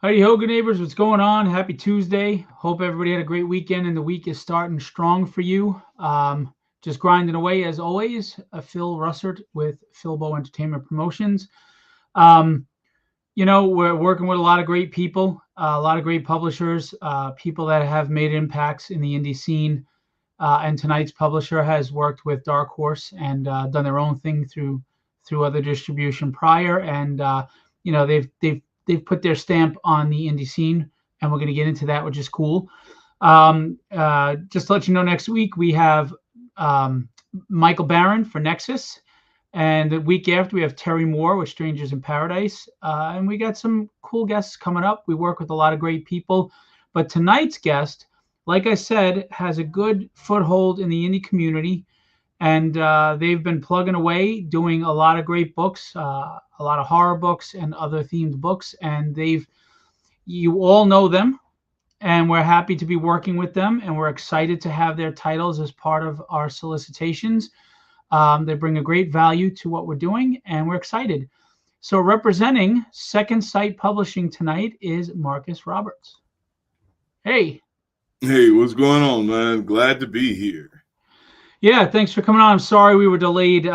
Howdy ho, good neighbors. What's going on? Happy Tuesday. Hope everybody had a great weekend and the week is starting strong for you. Just grinding away as always. Phil Russert with Philbo Entertainment Promotions. Um, we're working with a lot of great people, a lot of great publishers, people that have made impacts in the indie scene. And tonight's publisher has worked with Dark Horse and done their own thing through other distribution prior, and they've put their stamp on the indie scene, and we're going to get into that, which is cool. Just to let you know, next week we have um, Michael Barron for Nexus, and the week after we have Terry Moore with Strangers in Paradise, and we got some cool guests coming up. We work with a lot of great people, but tonight's guest, like I said, has a good foothold in the indie community, and they've been plugging away, doing a lot of great books, a lot of horror books and other themed books, and you all know them, and we're happy to be working with them, and we're excited to have their titles as part of our solicitations. They bring a great value to what we're doing, and we're excited. So representing Second Sight Publishing tonight is Marcus Roberts. Hey. Hey, what's going on, man? Glad to be here. Yeah, thanks for coming on. I'm sorry we were delayed.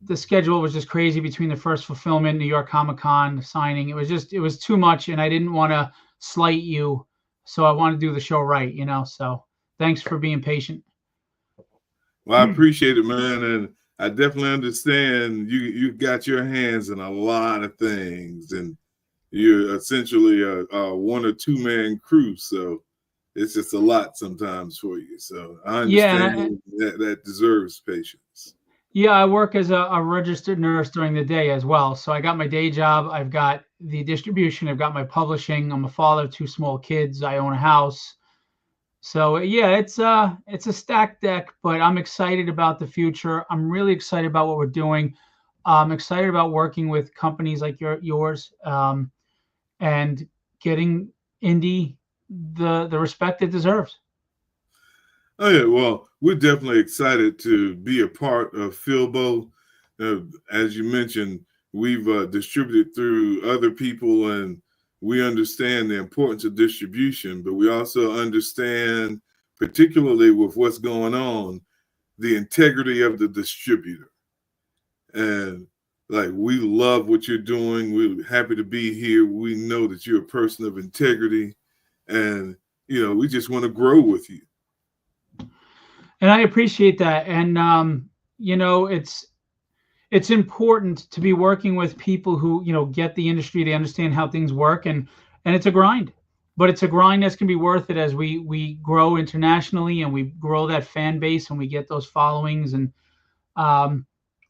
The schedule was just crazy between the first fulfillment, New York Comic Con signing. It was too much, and I didn't want to slight you, so I want to do the show right, So thanks for being patient. Well, I appreciate it, man, and I definitely understand you got your hands in a lot of things, and you're essentially a one or two man crew, so it's just a lot sometimes for you. So I understand that deserves patience. Yeah, I work as a registered nurse during the day as well. So I got my day job, I've got the distribution, I've got my publishing. I'm a father of two small kids. I own a house. So yeah, it's a stacked deck, but I'm excited about the future. I'm really excited about what we're doing. I'm excited about working with companies like yours, and getting indie the respect it deserves. Oh yeah, well, we're definitely excited to be a part of Philbo. As you mentioned, we've distributed through other people, and we understand the importance of distribution, but we also understand, particularly with what's going on, the integrity of the distributor. And like, we love what you're doing. We're happy to be here. We know that you're a person of integrity, and we just want to grow with you. And I appreciate that. And it's important to be working with people who get the industry. They understand how things work, and it's a grind, but it's a grind that's going to be worth it as we grow internationally and we grow that fan base and we get those followings, and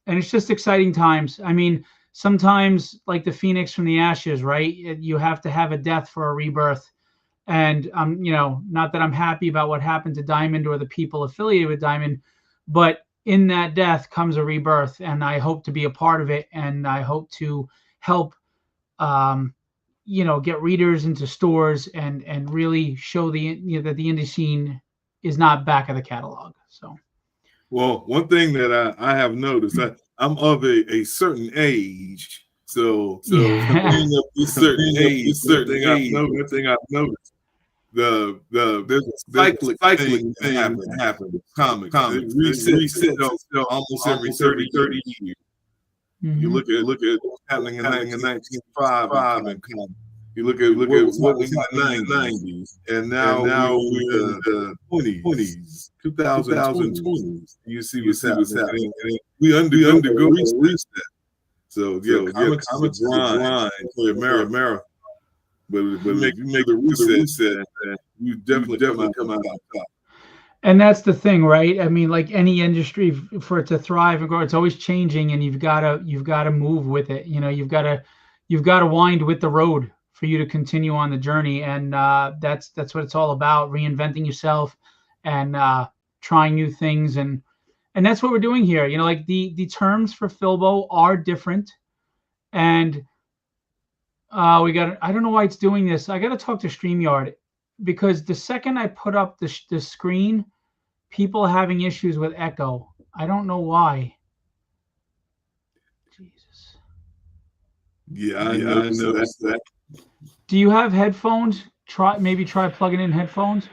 it's just exciting times. I mean, sometimes like the phoenix from the ashes, right? You have to have a death for a rebirth. And not that I'm happy about what happened to Diamond or the people affiliated with Diamond, but in that death comes a rebirth, and I hope to be a part of it, and I hope to help get readers into stores and really show that the indie scene is not back of the catalog. So, well, one thing that I have noticed, I'm of a certain age, so being of a certain age, one thing I've noticed, there's a cyclic thing that happens with comics. It resets almost every 30 years. Mm-hmm. You look at what's happening in 1905 in comics. You look at what was happening in the 90s, and now we're in the 20s, 2020s. You see what's happening. And we undergo reset. So yeah, comics is a grind for America. But if you make a reset, you definitely come out on top. And that's the thing, right? I mean, like any industry, for it to thrive and grow, it's always changing, and you've got to move with it. You've got to wind with the road for you to continue on the journey, and that's what it's all about: reinventing yourself and trying new things, and that's what we're doing here. Like the terms for Philbo are different, and I don't know why it's doing this. I got to talk to StreamYard, because the second I put up the screen, people having issues with echo. I don't know why. Jesus. Yeah, I know that. Do you have headphones? Maybe try plugging in headphones.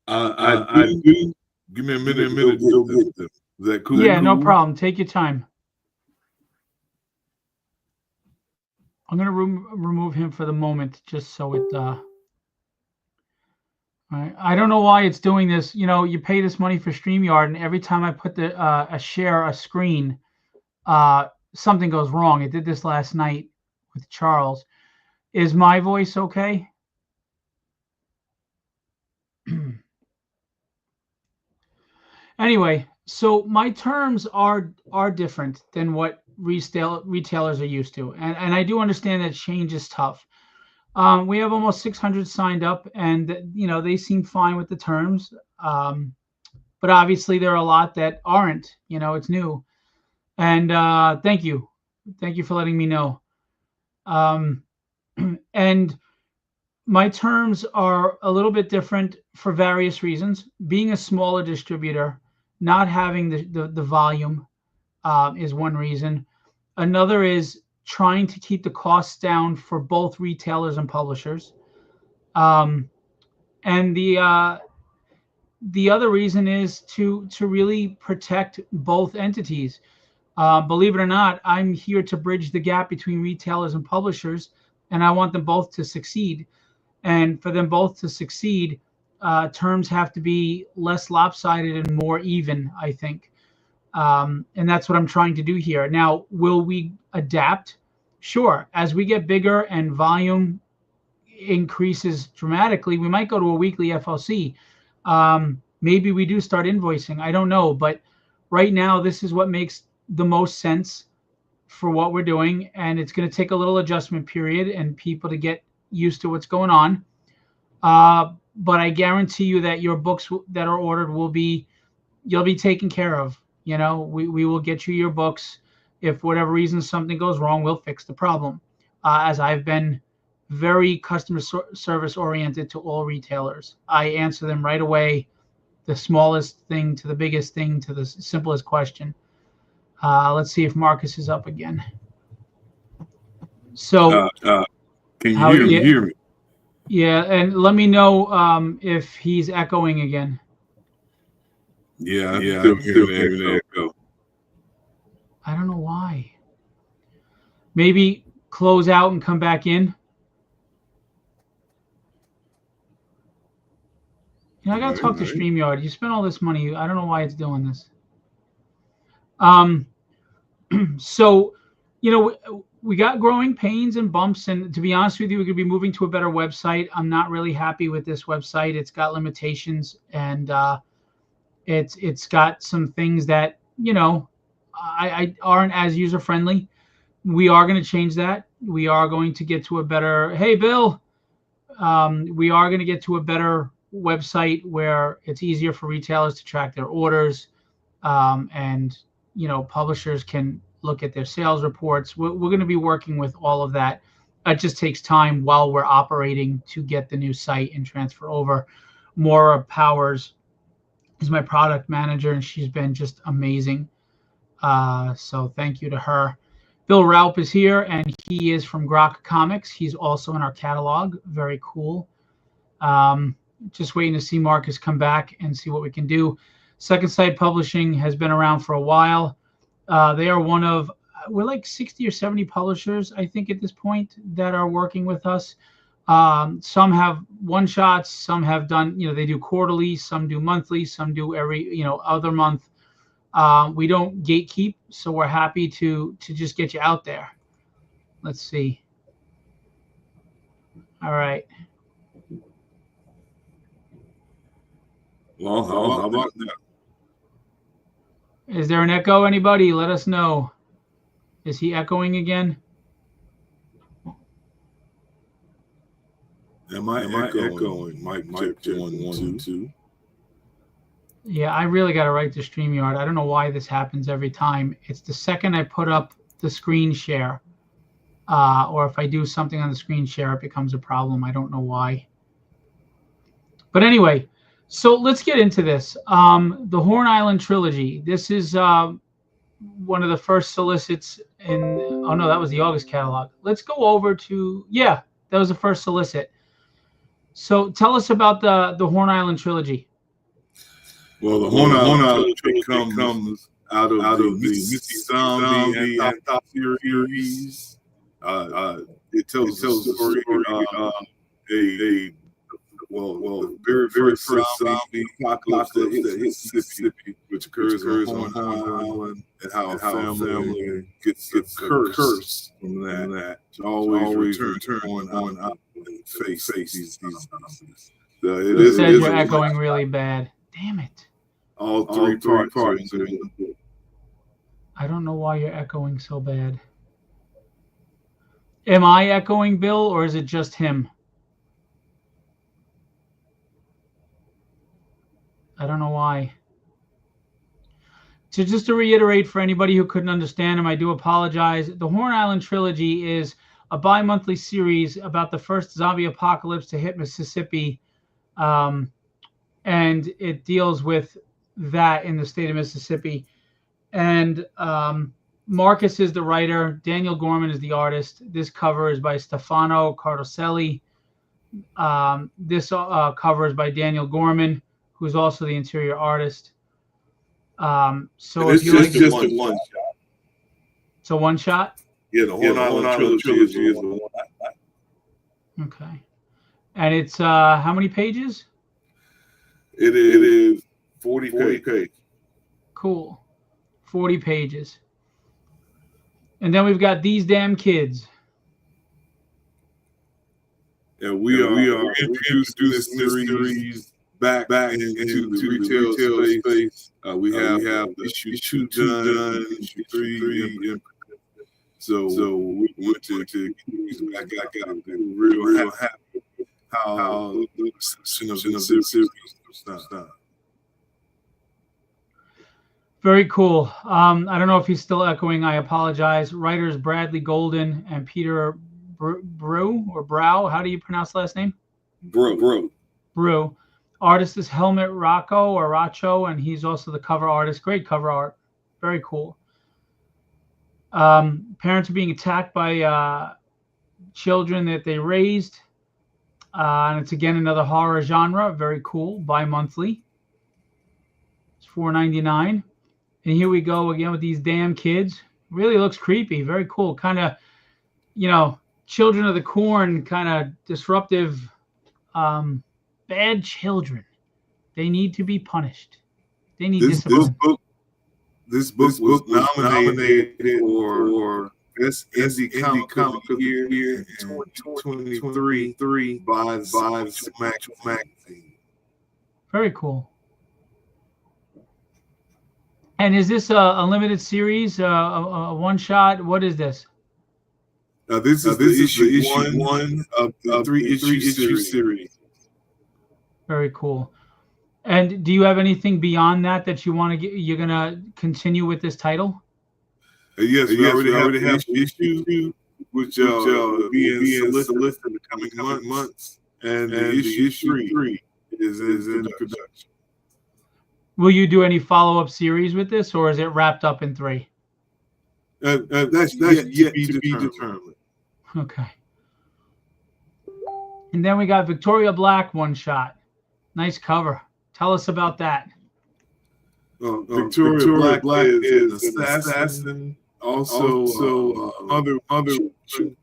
I do. Give me a minute to go get them. Is that cool? Yeah, no problem. Take your time. I'm going to remove him for the moment just so it I don't know why it's doing this. You know, you pay this money for StreamYard, and every time I put a screen, something goes wrong. It did this last night with Charles. Is my voice okay? Anyway, so my terms are different than what retailers are used to, and I do understand that change is tough. We have almost 600 signed up, and you know they seem fine with the terms. But obviously there are a lot that aren't. You know, it's new, and thank you for letting me know. And my terms are a little bit different for various reasons. Being a smaller distributor, not having the volume is one reason. Another is trying to keep the costs down for both retailers and publishers. And the other reason is to really protect both entities. Believe it or not, I'm here to bridge the gap between retailers and publishers, and I want them both to succeed. And for them both to succeed, terms have to be less lopsided and more even, I think. And that's what I'm trying to do here. Now, will we adapt? Sure. As we get bigger and volume increases dramatically, we might go to a weekly FOC. Maybe we do start invoicing. I don't know. But right now, this is what makes the most sense for what we're doing. And it's going to take a little adjustment period and people to get used to what's going on. But I guarantee you that your books that are ordered you'll be taken care of. You know, we will get you your books. If for whatever reason something goes wrong, we'll fix the problem. As I've been very customer service oriented to all retailers. I answer them right away, the smallest thing to the biggest thing to the simplest question. Let's see if Marcus is up again. So, can you hear me? Yeah, and let me know if he's echoing again. Yeah, I'm still hearing that echo. I don't know why. Maybe close out and come back in. You know, I gotta talk to StreamYard. You spent all this money. I don't know why it's doing this. So, you know, we got growing pains and bumps, and to be honest with you, we're gonna be moving to a better website. I'm not really happy with this website. It's got limitations, and it's got some things that, you know, I aren't as user friendly. We are going to change that. We are going to get to a better. Hey, Bill. We are going to get to a better website where it's easier for retailers to track their orders, and you know, publishers can look at their sales reports. We're going to be working with all of that. It just takes time while we're operating to get the new site and transfer over. Maura Powers is my product manager, and she's been just amazing. So thank you to her. Bill Raup is here, and he is from Grok Comics. He's also in our catalog. Very cool. Just waiting to see Marcus come back and see what we can do. Second Sight Publishing has been around for a while. They are one of, we're like 60 or 70 publishers, I think, at this point that are working with us. Some have one shots, some have done, you know, they do quarterly, some do monthly, some do every, you know, other month. We don't gatekeep, so we're happy to just get you out there. Let's see. All right. Well, how about that? Is there an echo? Anybody? Let us know. Is he echoing again? Am I echoing? Mic check 1 2. Yeah, I really got to write to StreamYard. I don't know why this happens every time. It's the second I put up the screen share, or if I do something on the screen share, it becomes a problem. I don't know why. But anyway, so let's get into this. The Horn Island Trilogy. This is one of the first solicits in, oh no, that was the August catalog. Let's go over to, yeah, That was the first solicit. So tell us about the Horn Island trilogy. Well, the Horn Island trilogy comes out of the Mississippi Zombie and Top series. It tells the story of the very first zombie apocalypse that hits Mississippi, which occurs on Horn Island, and how a family gets cursed from that. To always return to Horn Island and face these zombies. So it says you're echoing really bad. Damn it. All three parts. I don't know why you're echoing so bad. Am I echoing, Bill, or is it just him? I don't know why. So just to reiterate for anybody who couldn't understand him, I do apologize. The Horn Island trilogy is a bi-monthly series about the first zombie apocalypse to hit Mississippi. And it deals with that in the state of Mississippi. And Marcus is the writer. Daniel Gorman is the artist. This cover is by Stefano Cardoselli. This cover is by Daniel Gorman, who's also the interior artist. So if you like, just a one shot. So one shot? Yeah, the Horn Island trilogy is the one. Okay. And it's how many pages? It is 40 pages. Cool. 40 pages. And then we've got These Damn Kids. Yeah, we are introduced to this series back into the retail space. We have issue 2 done, issue 3. So we went to get these back out. Real happy how the series was done. Very cool. I don't know if he's still echoing. I apologize. Writers Bradley Golden and Peter Brow. How do you pronounce the last name? Brew. Artist is Helmut Racho, and he's also the cover artist. Great cover art. Very cool. Parents are being attacked by children that they raised. And it's, again, another horror genre. Very cool. Bi-monthly. It's $4.99. And here we go again with These Damn Kids. Really looks creepy. Very cool. Kind of, Children of the Corn, kind of disruptive, bad children. They need to be punished. They need discipline. This book was nominated for Best Indie Comic of the Year in 2023 by the magazine. Very cool. And is this a limited series, a one-shot? What is this? This is the issue one of the three-issue series. Very cool. And do you have anything beyond that you want to get? You're gonna continue with this title? Yes, we already have issue, which will be solicited in the coming months, and issue 3 is in production. Will you do any follow-up series with this, or is it wrapped up in 3? That's yet to be determined. Okay. And then we got Victoria Black one-shot. Nice cover. Tell us about that. Victoria Black is an assassin. Also, other children.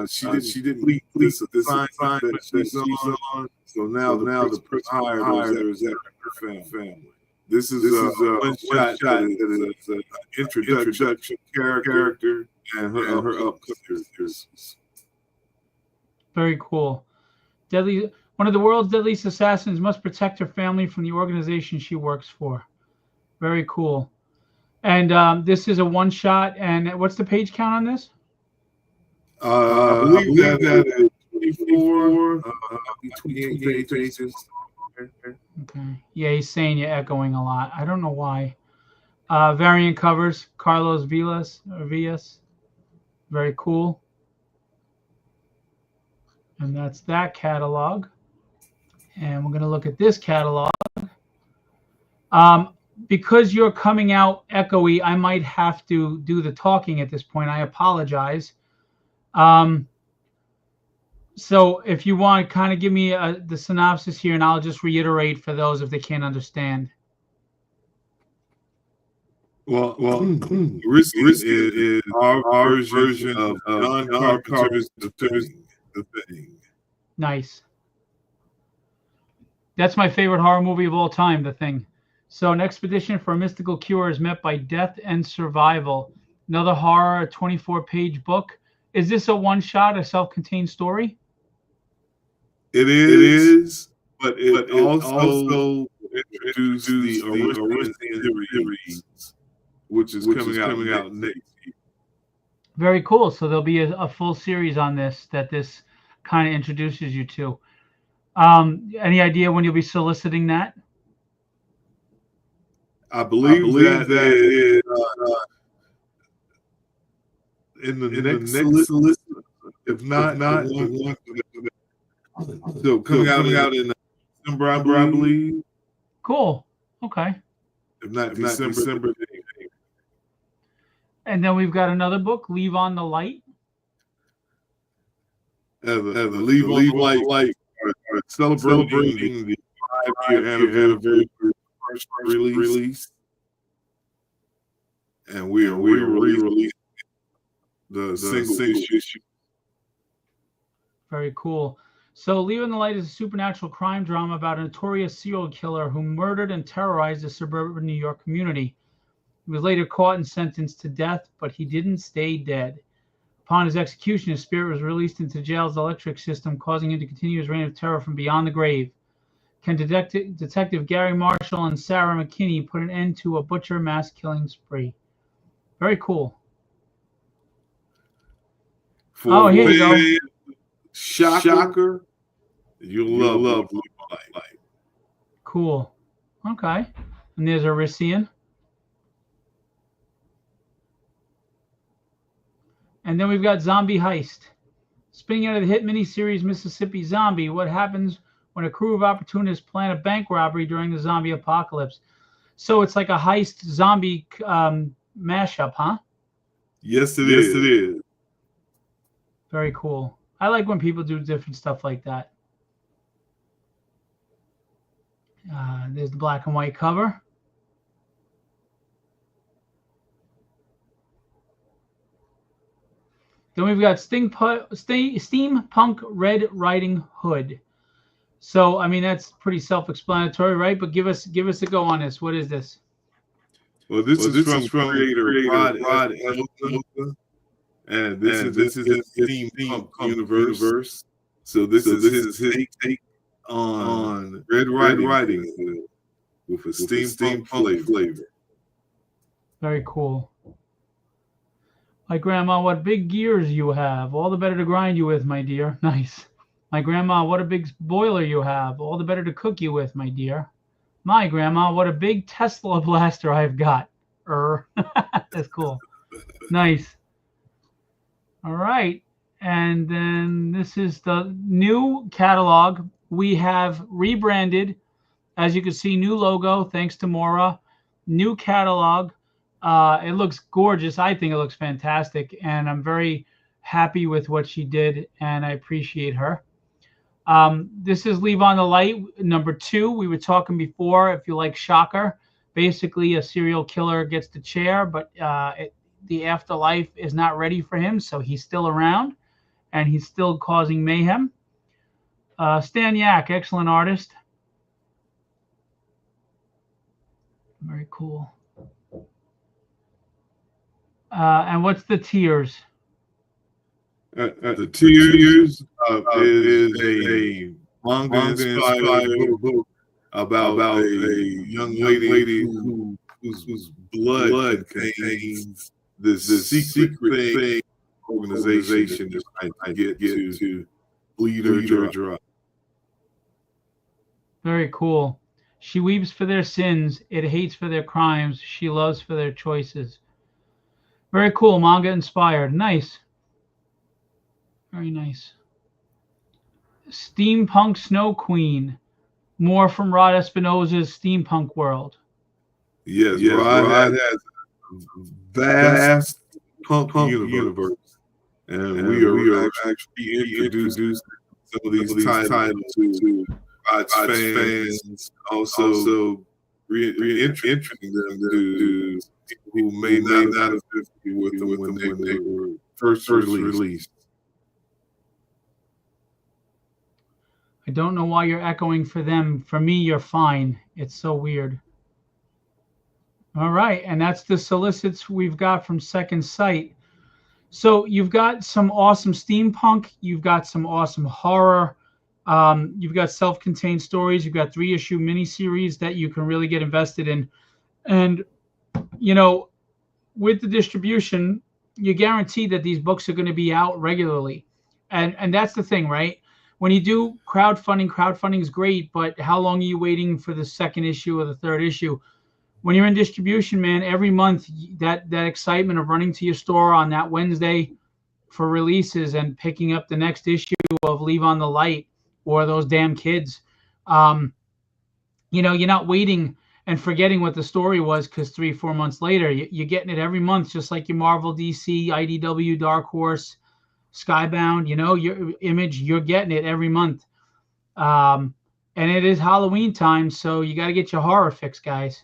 She didn't leave this assignment that she's on. So now the person hired is at her family. This is a one shot that is an introduction character and her upcoming. Very cool. One of the world's deadliest assassins must protect her family from the organization she works for. Very cool. And this is a one shot. And what's the page count on this? I believe that is 24, 28 pages. Okay. Yeah, he's saying you're echoing a lot. I don't know why. Variant covers, Carlos Villas. Very cool. And that's that catalog. And we're going to look at this catalog. Because you're coming out echoey, I might have to do the talking at this point. I apologize. So if you want, kind of give me the synopsis here, and I'll just reiterate for those if they can't understand. Well, Risky is our version of John Carpenter's The Thing. Nice. That's my favorite horror movie of all time, The Thing. So an expedition for a mystical cure is met by death and survival. Another horror, a 24-page book. Is this a one-shot, a self-contained story? It is, but it also introduced the Aristotelian series, which is coming out next year. Very cool. So there'll be a full series on this that this kind of introduces you to. Any idea when you'll be soliciting that? I believe that is in the next solicit, if not the one. So coming out in December, I believe. Cool. Okay. If not December. And then we've got another book, Leave on the Light. Leave on the Light are celebrating the 5-year anniversary of the first release. And we are re-releasing the single issue. Very cool. So Leave on the Light is a supernatural crime drama about a notorious serial killer who murdered and terrorized a suburban New York community. He was later caught and sentenced to death, but he didn't stay dead. Upon his execution, his spirit was released into jail's electric system, causing him to continue his reign of terror from beyond the grave. Can Detective Gary Marshall and Sarah McKinney put an end to a butcher mass killing spree? Very cool. Here you go. Shocker. You'll love Blue Light. Cool. Okay. And there's Arisian. And then we've got Zombie Heist. Spinning out of the hit miniseries Mississippi Zombie, what happens when a crew of opportunists plan a bank robbery during the zombie apocalypse? So it's like a heist zombie mashup, huh? Yes, it is. Very cool. I like when people do different stuff like that. There's the black and white cover. Then we've got Steampunk Red Riding Hood. So, I mean, that's pretty self-explanatory, right? But give us a go on this. What is this? Well, this is from creator Rod Elka, and this is his steampunk universe. So this is his take on Red Riding Hood with a steampunk flavor. Very cool. My grandma, what big gears you have. All the better to grind you with, my dear. Nice. My grandma, what a big boiler you have. All the better to cook you with, my dear. My grandma, what a big Tesla blaster I've got. That's cool. Nice. All right. And then this is the new catalog. We have rebranded. As you can see, new logo, thanks to Maura. New catalog. It looks gorgeous. I think it looks fantastic. And I'm very happy with what she did. And I appreciate her. This is Leave on the Light, number 2. We were talking before, if you like Shocker, basically a serial killer gets the chair, but the afterlife is not ready for him, so he's still around, and he's still causing mayhem. Stan Yak, excellent artist. Very cool. And what's the Tears? The Tears is a manga-inspired book about a young lady whose blood contains this secret thing organization is trying to get to bleed her dry. Very cool. She weeps for their sins. It hates for their crimes. She loves for their choices. Very cool. Manga inspired. Nice. Very nice. Steampunk Snow Queen. More from Rod Espinosa's Steampunk World. Yes. Rod has a vast punk universe. And we are actually introduced some of these titles to God's fans, also reintroducing them to people who may not have been with them when they were first released. I don't know why you're echoing for them. For me, you're fine. It's so weird. All right, and that's the solicits we've got from Second Sight. So you've got some awesome steampunk. You've got some awesome horror. You've got self-contained stories. You've got 3-issue miniseries that you can really get invested in. And, you know, with the distribution, you guarantee that these books are going to be out regularly. And that's the thing, right? When you do crowdfunding is great, but how long are you waiting for the second issue or the third issue? When you're in distribution, man, every month, that excitement of running to your store on that Wednesday for releases and picking up the next issue of Leave on the Light or those damn kids, you know, you're not waiting and forgetting what the story was because 3-4 months later, you're getting it every month, just like your Marvel, DC, IDW, Dark Horse, Skybound, you know, your Image, you're getting it every month. And it is Halloween time, so you got to get your horror fix, guys.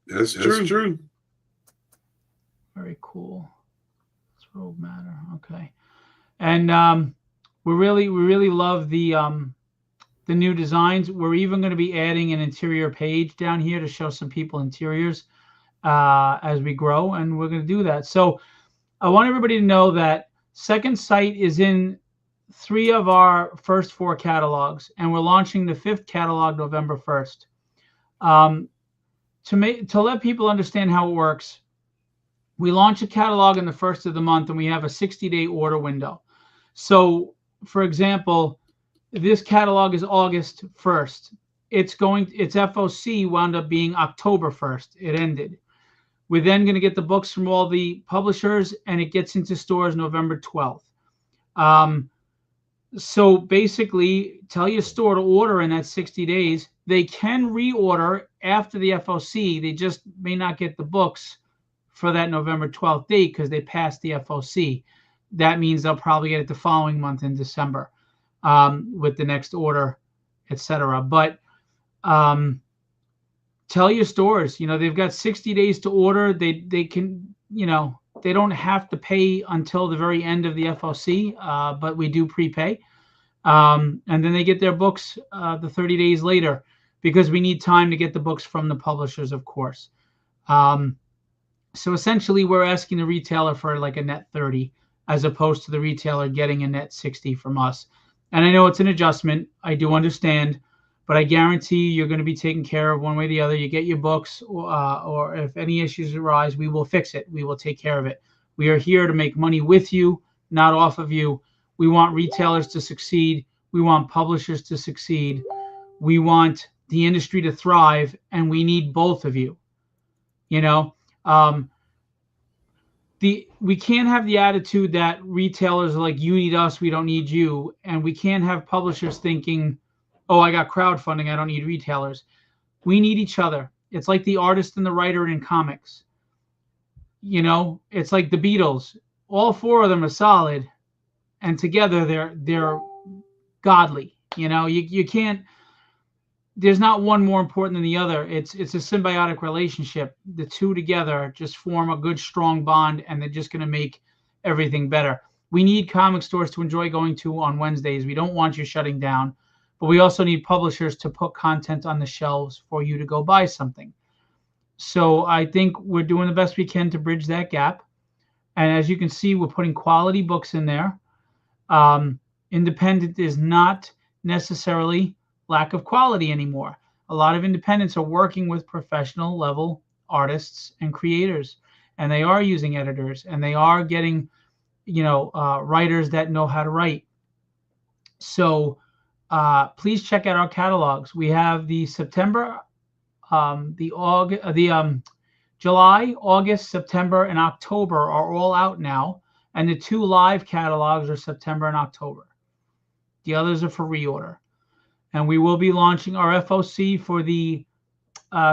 That's true. Very cool. It's Rogue Matter. Okay. And we really love the new designs. We're even going to be adding an interior page down here to show some people interiors as we grow, and we're going to do that. So I want everybody to know that Second Sight is in 3 of our first 4 catalogs, and we're launching the 5th catalog November 1st. To let people understand how it works, we launch a catalog in the first of the month, and we have a 60-day order window. So, for example, this catalog is August 1st. Its FOC wound up being October 1st. It ended. We're then going to get the books from all the publishers, and it gets into stores November 12th. So basically, tell your store to order in that 60 days. They can reorder after the FOC. They just may not get the books for that November 12th date because they passed the FOC. That means they'll probably get it the following month in December with the next order, etc. But tell your stores, you know, they've got 60 days to order. They can, you know, they don't have to pay until the very end of the FOC, but we do prepay. And then they get their books the 30 days later because we need time to get the books from the publishers, of course. So essentially, we're asking the retailer for like a net 30 as opposed to the retailer getting a net 60 from us. And I know it's an adjustment. I do understand. But I guarantee you're going to be taken care of one way or the other. You get your books, or if any issues arise, we will fix it. We will take care of it. We are here to make money with you, not off of you. We want retailers to succeed. We want publishers to succeed. We want the industry to thrive, and we need both of you. You know, we can't have the attitude that retailers are like, you need us, we don't need you. And we can't have publishers thinking, oh, I got crowdfunding, I don't need retailers. We need each other. It's like the artist and the writer in comics. You know, it's like the Beatles. All 4 of them are solid, and together they're godly. You know, you can't. There's not one more important than the other. It's a symbiotic relationship. The 2 together just form a good, strong bond, and they're just going to make everything better. We need comic stores to enjoy going to on Wednesdays. We don't want you shutting down. But we also need publishers to put content on the shelves for you to go buy something. So I think we're doing the best we can to bridge that gap. And as you can see, we're putting quality books in there. Independent is not necessarily lack of quality anymore. A lot of independents are working with professional level artists and creators, and they are using editors, and they are getting, you know, writers that know how to write. So please check out our catalogs. We have the September, July, August, September, and October are all out now, and the 2 live catalogs are September and October. The others are for reorder, and we will be launching our FOC for the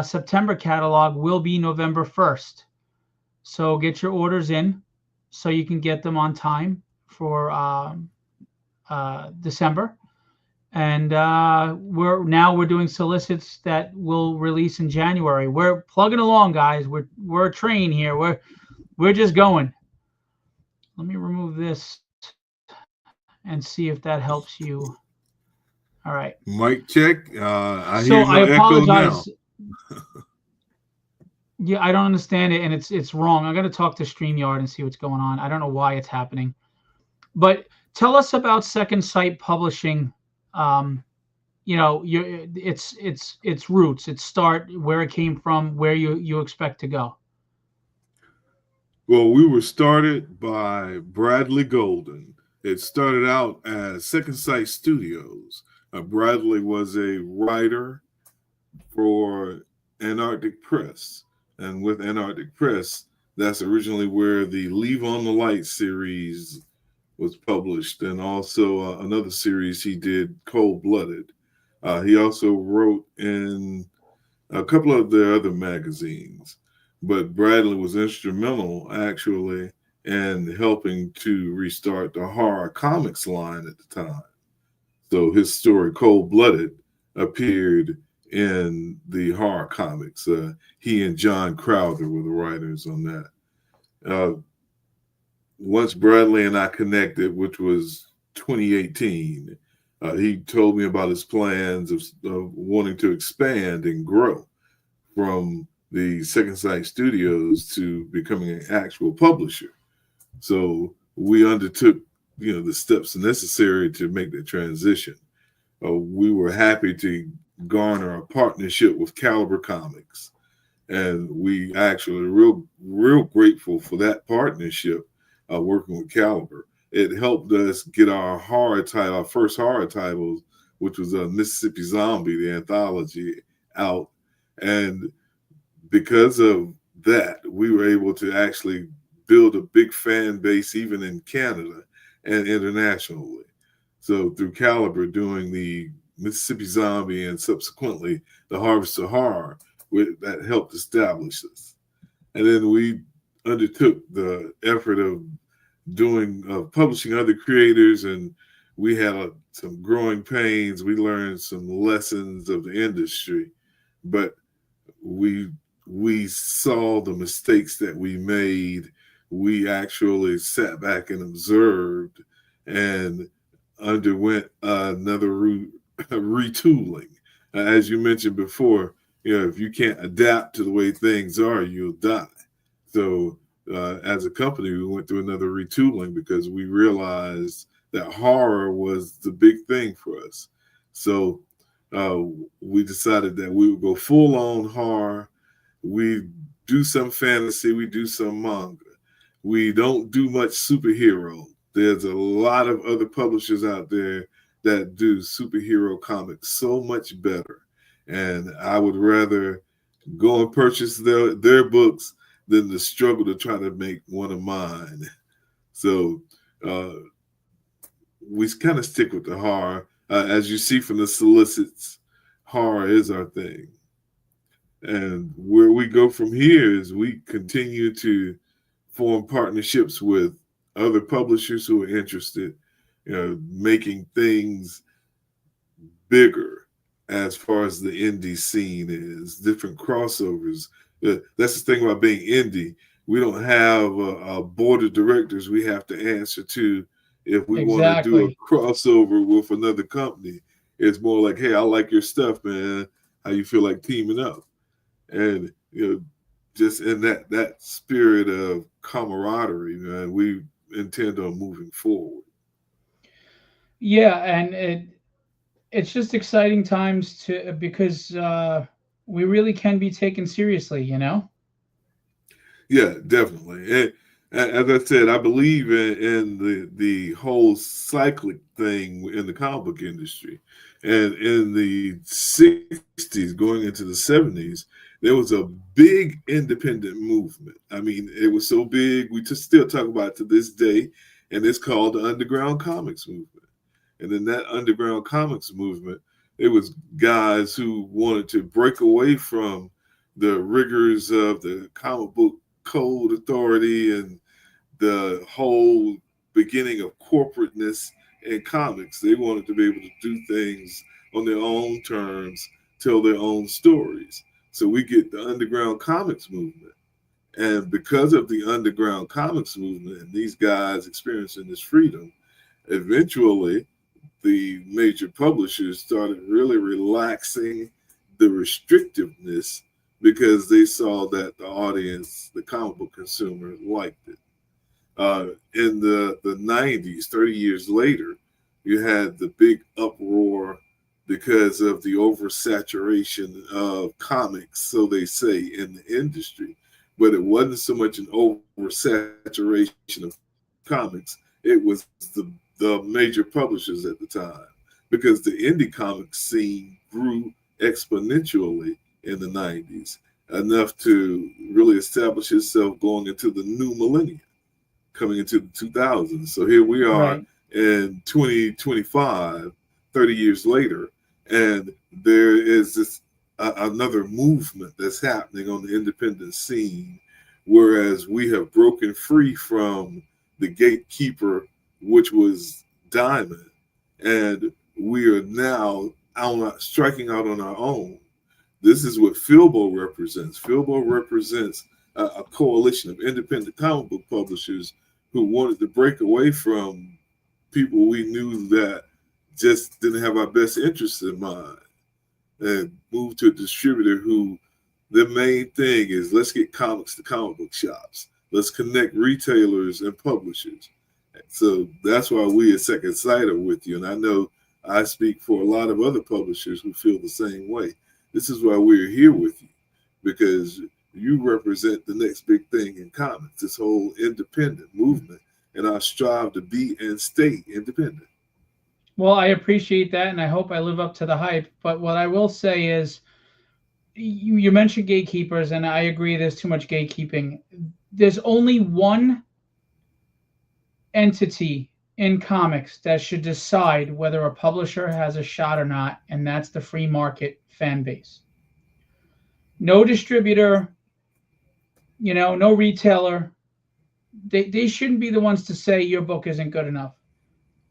September catalog will be November 1st. So get your orders in so you can get them on time for December, and we're doing solicits that will release in January. We're plugging along, guys. We're a train here. We're just going. Let me remove this and see if that helps you. All right. Mic check. I So hear I no echo now. apologize. Yeah, I don't understand it, and it's wrong. I'm gonna talk to StreamYard and see what's going on. I don't know why it's happening. But tell us about Second Sight Publishing. Um, it's roots, its start, where it came from, where you expect to go. Well, we were started by Bradley Golden. It started out as Second Sight Studios. Bradley was a writer for Antarctic Press. And with Antarctic Press, that's originally where the Leave on the Light series was published, and also another series he did, Cold Blooded. He also wrote in a couple of the other magazines, but Bradley was instrumental actually in helping to restart the horror comics line at the time. So his story, Cold Blooded, appeared in the horror comics. He and John Crowther were the writers on that. Uh, Once Bradley and I connected, which was 2018, he told me about his plans of wanting to expand and grow from the Second Sight Studios to becoming an actual publisher. So we undertook, the steps necessary to make the transition. We were happy to garner a partnership with Caliber Comics, and we actually real grateful for that partnership. Working with Caliber, it helped us get our horror title, our first horror titles, which was a Mississippi Zombie, the anthology, out, and because of that, we were able to actually build a big fan base even in Canada and internationally. So through Caliber doing the Mississippi Zombie and subsequently the Harvest of Horror, that helped establish us. And then we undertook the effort of publishing other creators, and we had some growing pains. We learned some lessons of the industry, but we saw the mistakes that we made. We actually sat back and observed and underwent another retooling. As you mentioned before, if you can't adapt to the way things are, you'll die. So as a company, we went through another retooling because we realized that horror was the big thing for us. So uh, we decided that we would go full on horror. We do some fantasy, we do some manga. We don't do much superhero. There's a lot of other publishers out there that do superhero comics so much better. And I would rather go and purchase their books than the struggle to try to make one of mine. So uh, we kind of stick with the horror. As you see from the solicits, horror is our thing. And where we go from here is we continue to form partnerships with other publishers who are interested, making things bigger as far as the indie scene is, different crossovers. That's the thing about being indie. We don't have a board of directors we have to answer to if we want to do a crossover with another company. It's more like, hey, I like your stuff, man. How you feel like teaming up? And just in that spirit of camaraderie, man, we intend on moving forward. Yeah, and it's just exciting times to because we really can be taken seriously, you know. Yeah, definitely. And as I said, I believe in the whole cyclic thing in the comic book industry. And in the 60s, going into the 70s, there was a big independent movement. I mean, it was so big, we just still talk about it to this day, and it's called the underground comics movement. And in that underground comics movement, it was guys who wanted to break away from the rigors of the comic book code authority and the whole beginning of corporateness in comics. They wanted to be able to do things on their own terms, tell their own stories. So we get the underground comics movement. And because of the underground comics movement and these guys experiencing this freedom, eventually the major publishers started really relaxing the restrictiveness because they saw that the audience, the comic book consumer, liked it. In the 90s, 30 years later, you had the big uproar because of the oversaturation of comics, so they say, in the industry. But it wasn't so much an oversaturation of comics, it was the major publishers at the time, because the indie comics scene grew exponentially in the 90s, enough to really establish itself going into the new millennium, coming into the 2000s. So here we are Right. in 2025, 30 years later, and there is this another movement that's happening on the independent scene, whereas we have broken free from the gatekeeper, which was Diamond, and we are now striking out on our own. This is what Philbo represents. Philbo represents a coalition of independent comic book publishers who wanted to break away from people we knew that just didn't have our best interests in mind, and move to a distributor who the main thing is, let's get comics to comic book shops. Let's connect retailers and publishers. So that's why we at Second Sight are with you. And I know I speak for a lot of other publishers who feel the same way. This is why we're here with you, because you represent the next big thing in comics, this whole independent movement, and I strive to be and stay independent. Well, I appreciate that, and I hope I live up to the hype. But what I will say is, you mentioned gatekeepers, and I agree there's too much gatekeeping. There's only one entity in comics that should decide whether a publisher has a shot or not, and that's the free market fan base. No distributor, no retailer. They shouldn't be the ones to say your book isn't good enough.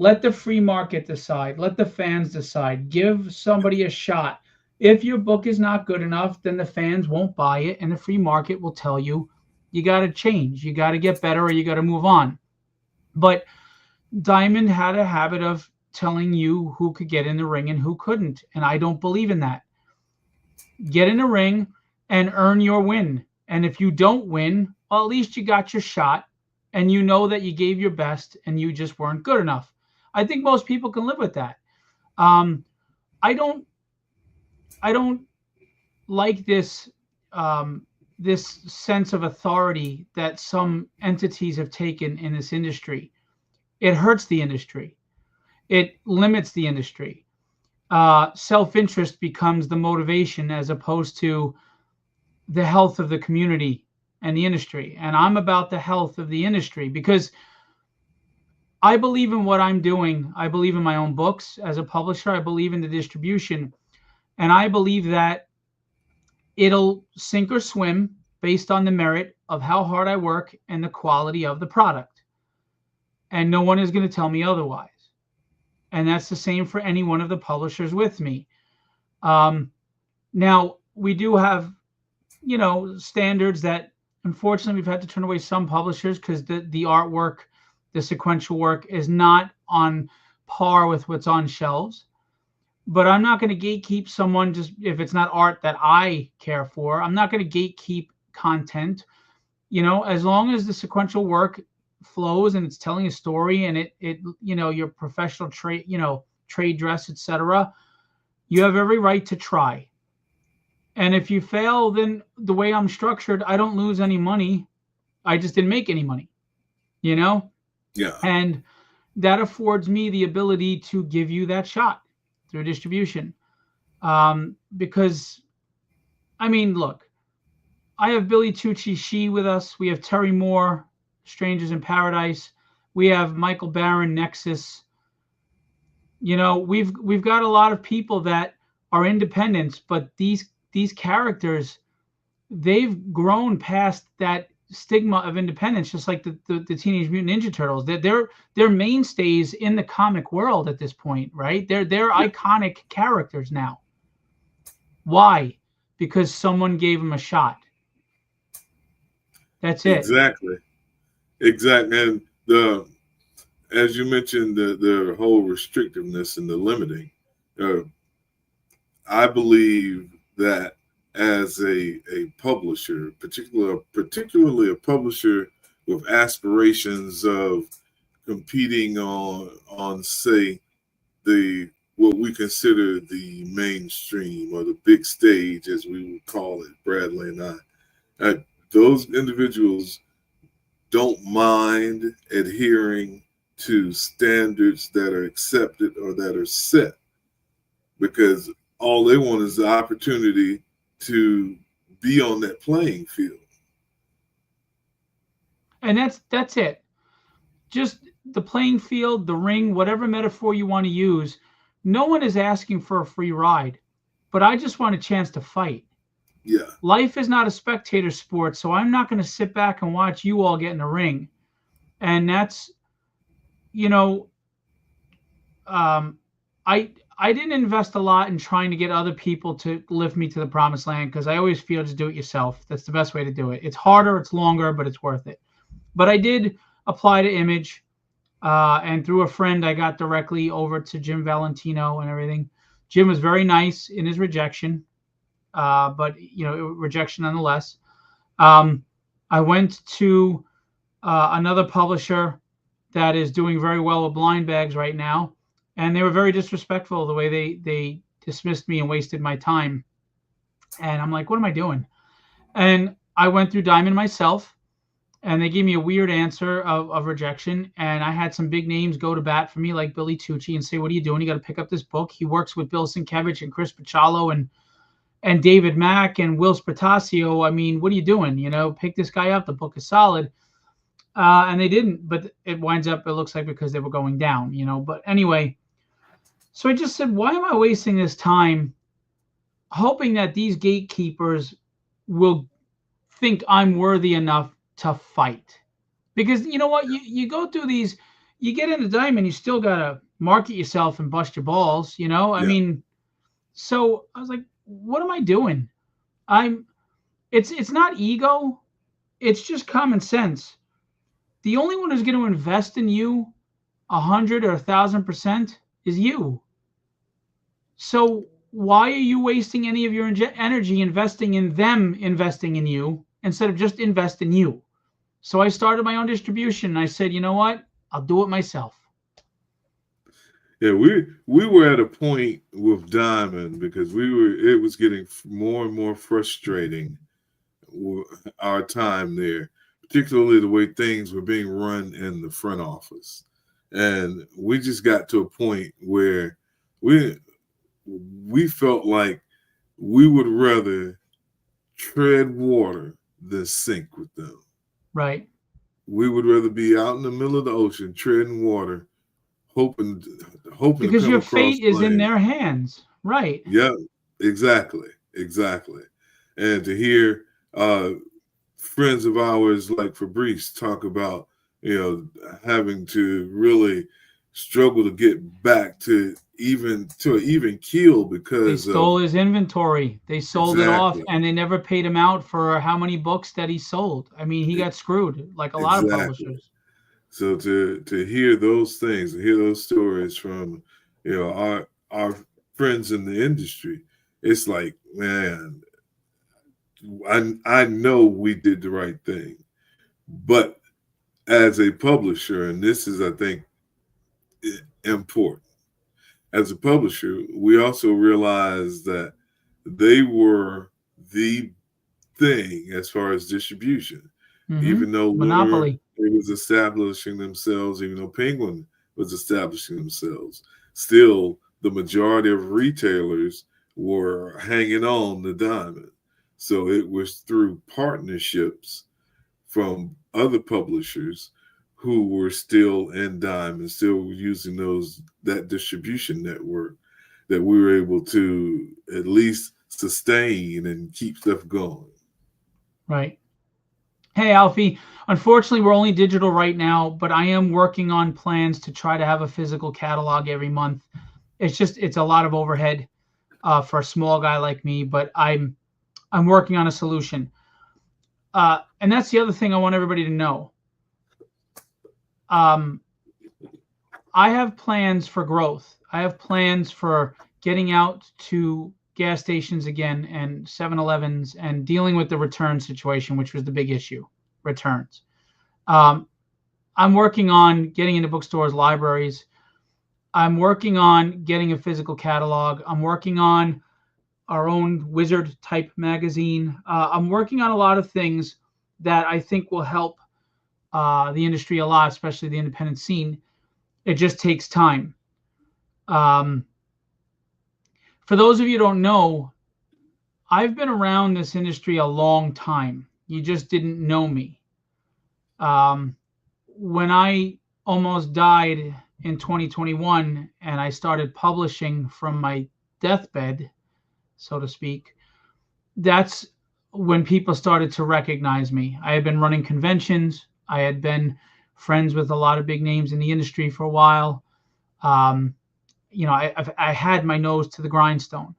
Let the free market decide. Let the fans decide. Give somebody a shot. If your book is not good enough, then the fans won't buy it, and the free market will tell you you got to change, you got to get better, or you got to move on. But Diamond had a habit of telling you who could get in the ring and who couldn't, and I don't believe in that. Get in the ring and earn your win. And if you don't win, well, at least you got your shot, and you know that you gave your best and you just weren't good enough. I think most people can live with that. Um, I don't. I don't like this sense of authority that some entities have taken in this industry. It hurts the industry. It limits the industry. Self-interest becomes the motivation as opposed to the health of the community and the industry. And I'm about the health of the industry because I believe in what I'm doing. I believe in my own books as a publisher. I believe in the distribution. And I believe that it'll sink or swim based on the merit of how hard I work and the quality of the product. And no one is going to tell me otherwise. And that's the same for any one of the publishers with me. Now, we do have, standards that unfortunately we've had to turn away some publishers because the artwork, the sequential work is not on par with what's on shelves. But I'm not going to gatekeep someone just if it's not art that I care for. I'm not going to gatekeep content. As long as the sequential work flows and it's telling a story and it your professional trade, trade dress, etc., you have every right to try. And if you fail, then the way I'm structured, I don't lose any money. I just didn't make any money, Yeah. And that affords me the ability to give you that shot through distribution. Because, look, I have Billy Tucci She with us. We have Terry Moore, Strangers in Paradise. We have Michael Barron, Nexus. We've got a lot of people that are independents, but these characters, they've grown past that stigma of independence, just like the Teenage Mutant Ninja Turtles. They're mainstays in the comic world at this point, right? They're iconic characters now. Why? Because someone gave them a shot. That's it. Exactly. And as you mentioned, the whole restrictiveness and the limiting, I believe that as a publisher, particularly a publisher with aspirations of competing on say the what we consider the mainstream or the big stage, as we would call it, Bradley and I, those individuals don't mind adhering to standards that are accepted or that are set, because all they want is the opportunity to be on that playing field. And that's it. Just the playing field, the ring, whatever metaphor you want to use. No one is asking for a free ride, but I just want a chance to fight. Yeah. Life is not a spectator sport, so I'm not going to sit back and watch you all get in the ring. And that's, you know, I didn't invest a lot in trying to get other people to lift me to the promised land, because I always feel just do it yourself. That's the best way to do it. It's harder, it's longer, but it's worth it. But I did apply to Image, and through a friend, I got directly over to Jim Valentino and everything. Jim was very nice in his rejection, but rejection nonetheless. I went to another publisher that is doing very well with blind bags right now, and they were very disrespectful the way they dismissed me and wasted my time. And I'm like, what am I doing? And I went through Diamond myself, and they gave me a weird answer of rejection. And I had some big names go to bat for me, like Billy Tucci, and say, what are you doing? You got to pick up this book. He works with Bill Sienkiewicz and Chris Picciolo and David Mack and Will Spertasio. I mean, what are you doing? Pick this guy up. The book is solid. And they didn't, but it looks like because they were going down, But anyway, so I just said, why am I wasting this time hoping that these gatekeepers will think I'm worthy enough to fight? Because you know what? You go through these, you get into Diamond, you still got to market yourself and bust your balls, I mean, so I was like, what am I doing? It's not ego. It's just common sense. The only one who's going to invest in you 100 or 1,000% is you. So why are you wasting any of your energy investing in them, investing in you, instead of just invest in you? So I started my own distribution, and I said, you know what? I'll do it myself. Yeah, we were at a point with Diamond because it was getting more and more frustrating, our time there, particularly the way things were being run in the front office. And we just got to a point where we felt like we would rather tread water than sink with them. Right. We would rather be out in the middle of the ocean, treading water, hoping because your fate is in their hands. Right. Yeah, exactly. And to hear friends of ours like Fabrice talk about, having to really struggle to get back to even keel because they stole his inventory. They sold it off, and they never paid him out for how many books that he sold. I mean, he got screwed like a lot of publishers. So to hear those things, to hear those stories from our friends in the industry, it's like, man, I know we did the right thing, but as a publisher, and this is, I think, important. As a publisher, we also realized that they were the thing as far as distribution. Mm-hmm. Even though Monopoly was establishing themselves, even though Penguin was establishing themselves, still the majority of retailers were hanging on the Diamond. So it was through partnerships from other publishers who were still in Diamond, still using that distribution network, that we were able to at least sustain and keep stuff going. Right. Hey, Alfie. Unfortunately, we're only digital right now, but I am working on plans to try to have a physical catalog every month. It's a lot of overhead for a small guy like me, but I'm working on a solution. And that's the other thing I want everybody to know. I have plans for growth. I have plans for getting out to gas stations again and 7-Elevens and dealing with the return situation, which was the big issue, returns. I'm working on getting into bookstores, libraries. I'm working on getting a physical catalog. I'm working on our own wizard type magazine. I'm working on a lot of things that I think will help the industry a lot, especially the independent scene. It just takes time. For those of you who don't know, I've been around this industry a long time. You just didn't know me. When I almost died in 2021 and I started publishing from my deathbed, so to speak, that's when people started to recognize me. I had been running conventions. I had been friends with a lot of big names in the industry for a while. I had my nose to the grindstone.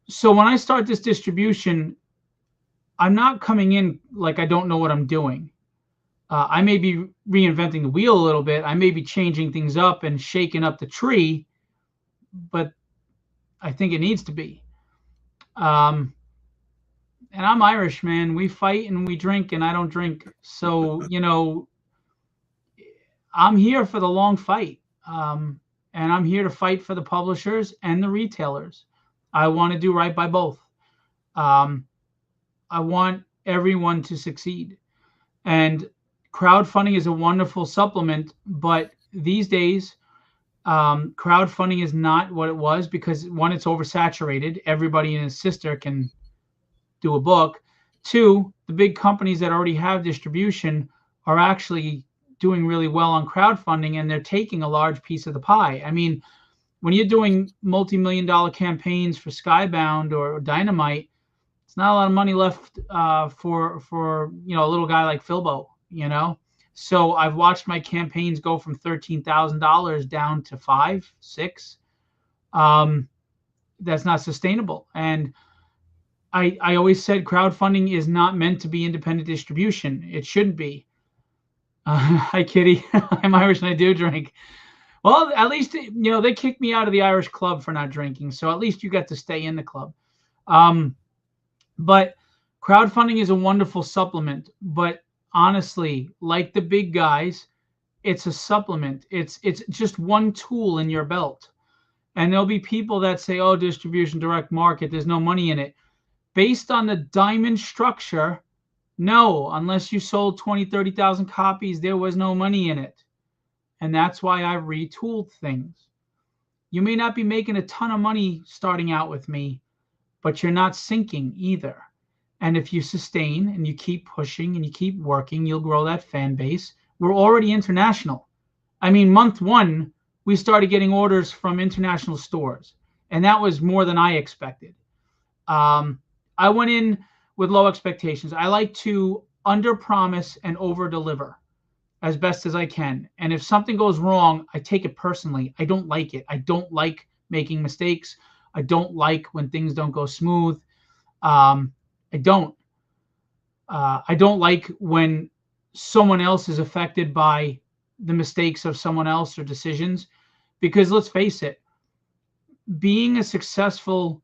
So when I start this distribution, I'm not coming in like I don't know what I'm doing. I may be reinventing the wheel a little bit. I may be changing things up and shaking up the tree, but I think it needs to be. And I'm Irish, man. We fight and we drink, and I don't drink. So, I'm here for the long fight. And I'm here to fight for the publishers and the retailers. I want to do right by both. I want everyone to succeed. And crowdfunding is a wonderful supplement, but these days, crowdfunding is not what it was because, one, it's oversaturated. Everybody and his sister can do a book. Two, the big companies that already have distribution are actually doing really well on crowdfunding, and they're taking a large piece of the pie. I mean, when you're doing multi-million-dollar campaigns for Skybound or Dynamite, it's not a lot of money left for a little guy like Philbo, So I've watched my campaigns go from $13,000 down to $5,000, $6,000. That's not sustainable. And I always said crowdfunding is not meant to be independent distribution. It shouldn't be. Hi, Kitty. I'm Irish and I do drink. Well, at least, they kicked me out of the Irish club for not drinking. So at least you got to stay in the club. But crowdfunding is a wonderful supplement. But honestly, like the big guys, it's a supplement. It's just one tool in your belt. And there'll be people that say, oh, distribution, direct market, there's no money in it. Based on the diamond structure, no, unless you sold 20, 30,000 copies, there was no money in it. And that's why I retooled things. You may not be making a ton of money starting out with me, but you're not sinking either. And if you sustain and you keep pushing and you keep working, you'll grow that fan base. We're already international. I mean, month one, we started getting orders from international stores, and that was more than I expected. I went in with low expectations. I like to under-promise and over-deliver as best as I can. And if something goes wrong, I take it personally. I don't like it. I don't like making mistakes. I don't like when things don't go smooth. I don't like when someone else is affected by the mistakes of someone else or decisions, because let's face it, being a successful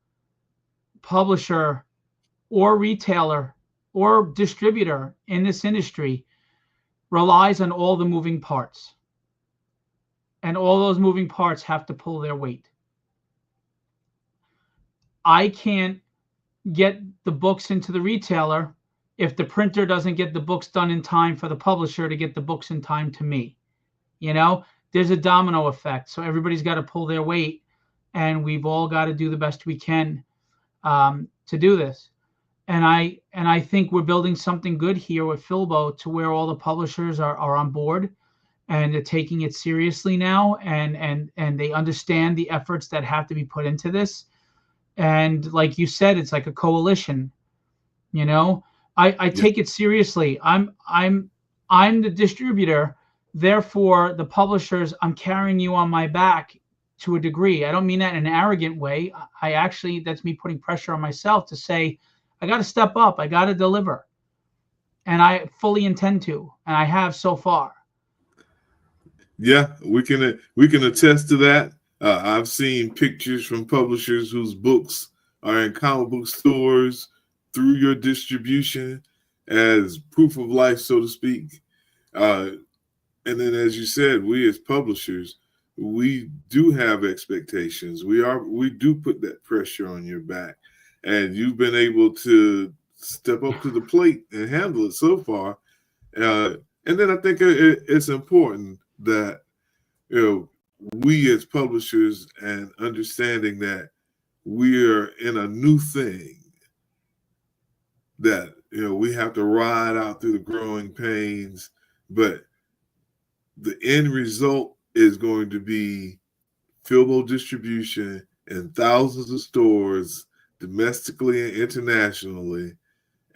publisher or retailer or distributor in this industry relies on all the moving parts. And all those moving parts have to pull their weight. I can't get the books into the retailer if the printer doesn't get the books done in time for the publisher to get the books in time to me. There's a domino effect. So everybody's got to pull their weight, and we've all got to do the best we can to do this. And I think we're building something good here with Philbo to where all the publishers are on board and they're taking it seriously now, and they understand the efforts that have to be put into this. And like you said, it's like a coalition, I take it seriously. I'm the distributor. Therefore, the publishers, I'm carrying you on my back to a degree. I don't mean that in an arrogant way. I actually, that's me putting pressure on myself to say, I got to step up. I got to deliver. And I fully intend to, and I have so far. Yeah, we can attest to that. I've seen pictures from publishers whose books are in comic book stores through your distribution as proof of life, so to speak. And then, as you said, we as publishers, we do have expectations. We do put that pressure on your back, and you've been able to step up to the plate and handle it so far. And then I think it's important that we as publishers and understanding that we're in a new thing, that we have to ride out through the growing pains, but the end result is going to be Philbo distribution in thousands of stores domestically and internationally,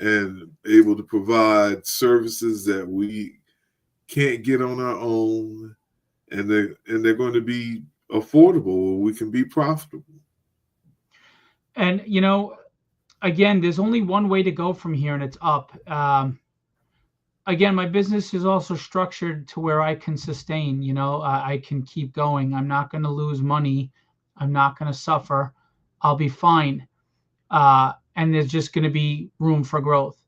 and able to provide services that we can't get on our own, and they're going to be affordable. We can be profitable. And again, there's only one way to go from here, and it's up. Again, my business is also structured to where I can sustain. I can keep going. I'm not going to lose money. I'm not going to suffer. I'll be fine. And there's just going to be room for growth.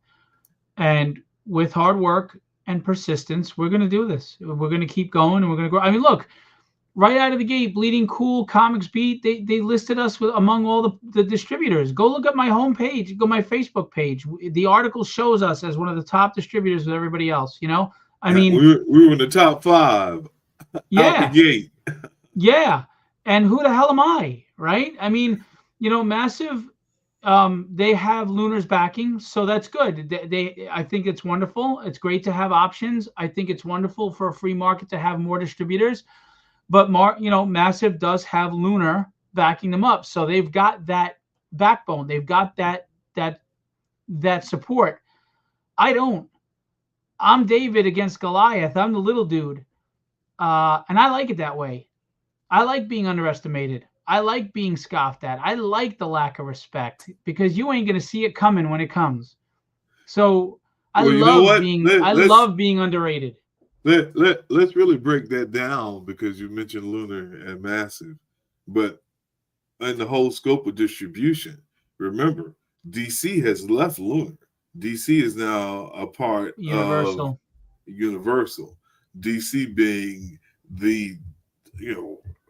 And with hard work and persistence, we're going to do this. We're going to keep going, and we're going to grow. I mean, look, right out of the gate, Bleeding Cool, Comics Beat, they listed us among all the distributors. Go look at my homepage, go my Facebook page. The article shows us as one of the top distributors with everybody else. I mean, we were in the top 5 out the gate. Yeah. And who the hell am I, right? I mean, Massive, they have Lunar's backing, so that's good. I think it's wonderful. It's great to have options. I think it's wonderful for a free market to have more distributors. But Massive does have Lunar backing them up, so they've got that backbone. They've got that support. I don't. I'm David against Goliath. I'm the little dude, and I like it that way. I like being underestimated. I like being scoffed at. I like the lack of respect, because you ain't gonna see it coming when it comes. So I love being underrated. Let's really break that down, because you mentioned Lunar and Massive, but in the whole scope of distribution, remember, DC has left Lunar. DC is now a part of Universal. DC being the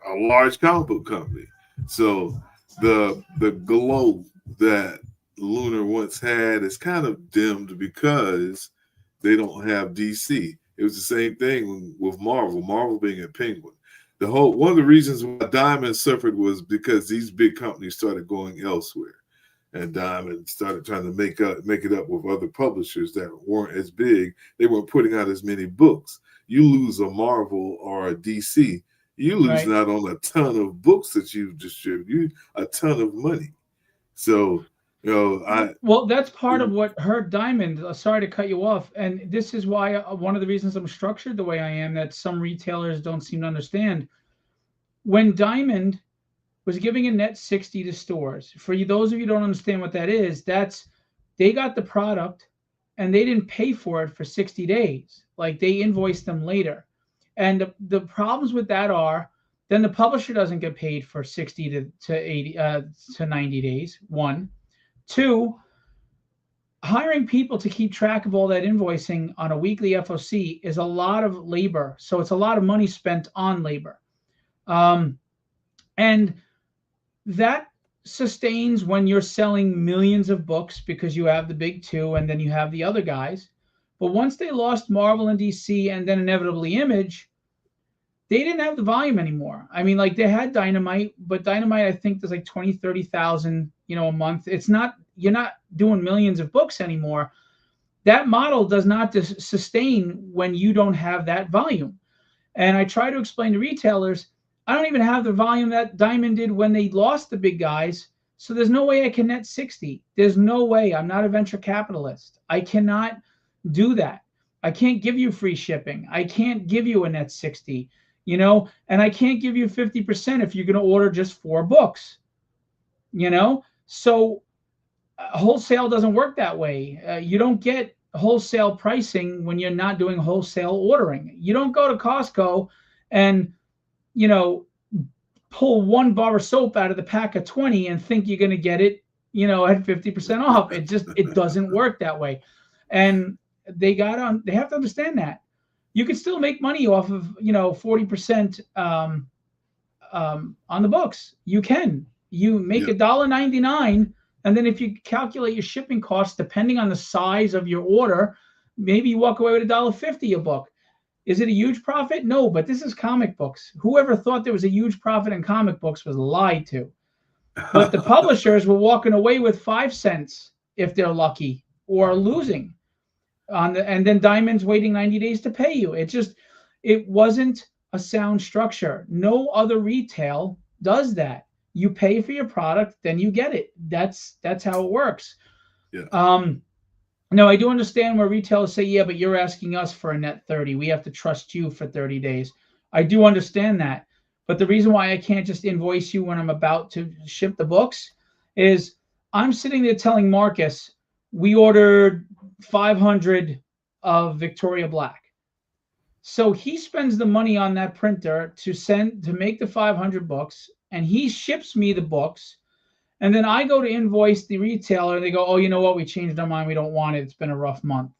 a large comic book company. So the glow that Lunar once had is kind of dimmed because they don't have DC. It was the same thing with Marvel. Marvel being a Penguin. One of the reasons why Diamond suffered was because these big companies started going elsewhere, and Diamond started trying to make it up with other publishers that weren't as big. They weren't putting out as many books. You lose a Marvel or a DC, you lose not on a ton of books that you distribute, a ton of money. So well, that's part of what hurt Diamond. Sorry to cut you off, and this is why one of the reasons I'm structured the way I am, that some retailers don't seem to understand. When Diamond was giving a net 60 to stores, for those of you who don't understand what that is, that's they got the product and they didn't pay for it for 60 days. Like, they invoiced them later. And the problems with that are, then the publisher doesn't get paid for 60 to 80 to 90 days. 1. 2, hiring people to keep track of all that invoicing on a weekly FOC is a lot of labor. So it's a lot of money spent on labor. And that sustains when you're selling millions of books, because you have the big two and then you have the other guys. But once they lost Marvel and DC, and then inevitably Image, they didn't have the volume anymore. I mean, like, they had Dynamite, but Dynamite, I think there's like 20, 30,000, a month. You're not doing millions of books anymore. That model does not sustain when you don't have that volume. And I try to explain to retailers, I don't even have the volume that Diamond did when they lost the big guys. So there's no way I can net 60. There's no way. I'm not a venture capitalist. I cannot do that. I can't give you free shipping. I can't give you a net 60, and I can't give you 50% if you're going to order just 4 books, So wholesale doesn't work that way. You don't get wholesale pricing when you're not doing wholesale ordering. You don't go to Costco and, you know, pull 1 bar of soap out of the pack of 20 and think you're going to get it, at 50% off. It doesn't work that way. And they have to understand that. You can still make money off of, 40% on the books. You can. You make $1.99, and then if you calculate your shipping costs, depending on the size of your order, maybe you walk away with $1.50 a book. Is it a huge profit? No, but this is comic books. Whoever thought there was a huge profit in comic books was lied to. But the publishers were walking away with 5 cents if they're lucky, or losing and then Diamond's waiting 90 days to pay you. It wasn't a sound structure. No other retail does that. You pay for your product, then you get it. That's how it works. Yeah. No, I do understand where retailers say, yeah, but you're asking us for a net 30. We have to trust you for 30 days. I do understand that. But the reason why I can't just invoice you when I'm about to ship the books is I'm sitting there telling Marcus, we ordered 500 of Victoria Black. So he spends the money on that printer to make the 500 books, and he ships me the books. And then I go to invoice the retailer, and they go, oh, you know what? We changed our mind. We don't want it. It's been a rough month.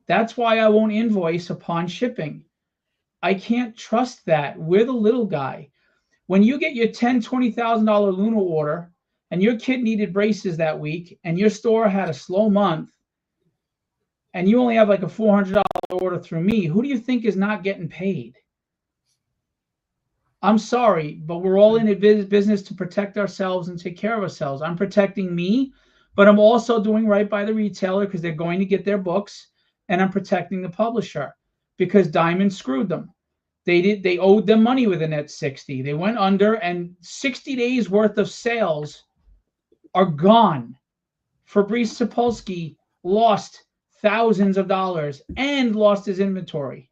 That's why I won't invoice upon shipping. I can't trust that. We're the little guy. When you get your $10,000, $20,000 Luna order, and your kid needed braces that week, and your store had a slow month, and you only have like a $400 order through me, who do you think is not getting paid? I'm sorry, but we're all in a business to protect ourselves and take care of ourselves. I'm protecting me, but I'm also doing right by the retailer because they're going to get their books, and I'm protecting the publisher because Diamond screwed them. They owed them money with a net 60. They went under, and 60 days worth of sales are gone. Fabrice Sapolsky lost thousands of dollars and lost his inventory.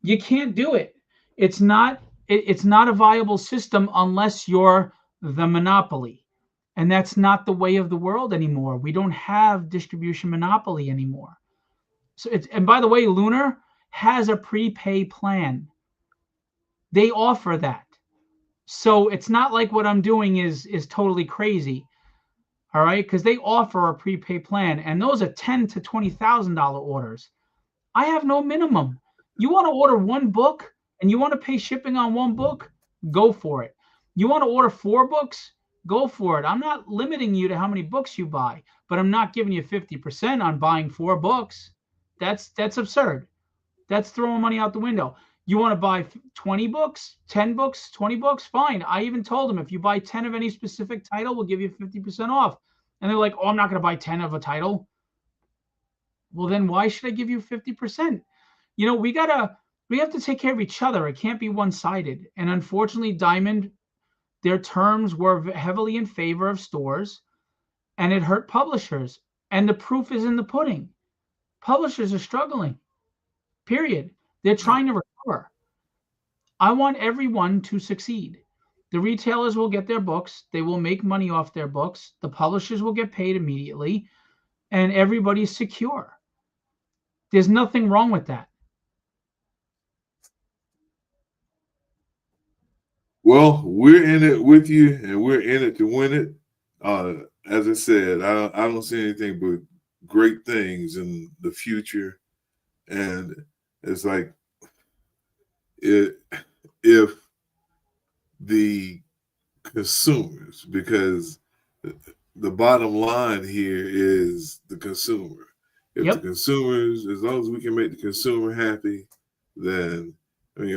You can't do it. It's not a viable system unless you're the monopoly. And that's not the way of the world anymore. We don't have distribution monopoly anymore. And by the way, Lunar has a prepay plan. They offer that. So it's not like what I'm doing is totally crazy. All right, because they offer a prepay plan, and those are $10,000 to $20,000 orders. I have no minimum. You want to order 1 book and you want to pay shipping on 1 book? Go for it. You want to order 4 books? Go for it. I'm not limiting you to how many books you buy, but I'm not giving you 50% on buying 4 books. That's absurd. That's throwing money out the window. You want to buy 20 books, 10 books, 20 books? Fine. I even told them if you buy 10 of any specific title, we'll give you 50% off. And they're like, oh, I'm not going to buy 10 of a title. Well, then why should I give you 50%? We have to take care of each other. It can't be one-sided. And unfortunately, Diamond, their terms were heavily in favor of stores, and it hurt publishers. And the proof is in the pudding. Publishers are struggling, period. They're trying to recover. I want everyone to succeed. The retailers will get their books. They will make money off their books. The publishers will get paid immediately, and everybody's secure. There's nothing wrong with that. Well, we're in it with you, and we're in it to win it. As I said, I don't see anything but great things in the future. And it's like, if the consumers, because the bottom line here is the consumer. If the consumers, as long as we can make the consumer happy, then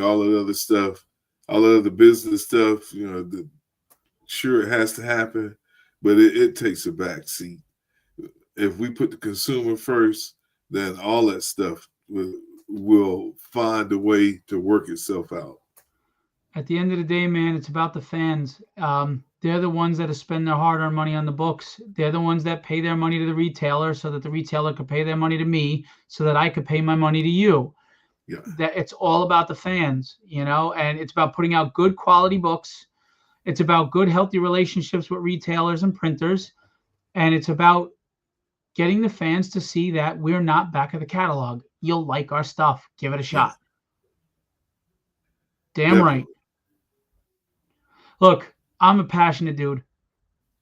all of the other stuff, all of the business stuff, sure it has to happen, but it takes a back seat. If we put the consumer first, then all that stuff will find a way to work itself out. At the end of the day, man, it's about the fans. They're the ones that spend their hard-earned money on the books. They're the ones that pay their money to the retailer so that the retailer could pay their money to me so that I could pay my money to you. Yeah. That it's all about the fans, and it's about putting out good quality books. It's about good, healthy relationships with retailers and printers. And it's about getting the fans to see that we're not back of the catalog. You'll like our stuff. Give it a shot. Damn Definitely. right. Look, I'm a passionate dude,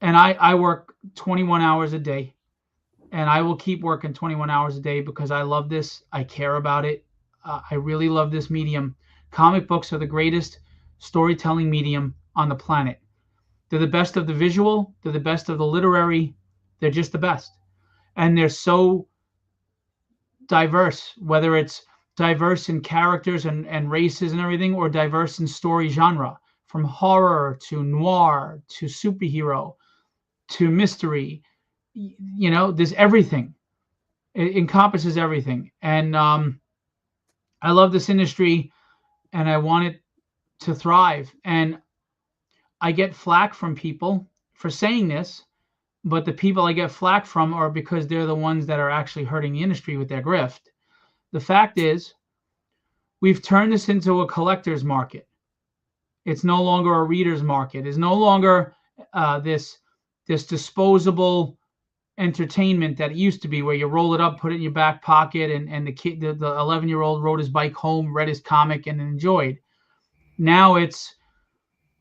and I work 21 hours a day, and I will keep working 21 hours a day because I love this. I care about it. I really love this medium. Comic books are the greatest storytelling medium on the planet. They're the best of the visual. They're the best of the literary. They're just the best. And they're so diverse, whether it's diverse in characters and races and everything, or diverse in story genre, from horror to noir to superhero to mystery. There's everything. It encompasses everything. And I love this industry, and I want it to thrive. And I get flack from people for saying this, but the people I get flack from are because they're the ones that are actually hurting the industry with their grift. The fact is, we've turned this into a collector's market. It's no longer a reader's market. It's no longer this disposable entertainment that it used to be, where you roll it up, put it in your back pocket, and the kid, the 11-year-old, rode his bike home, read his comic, and enjoyed. Now it's,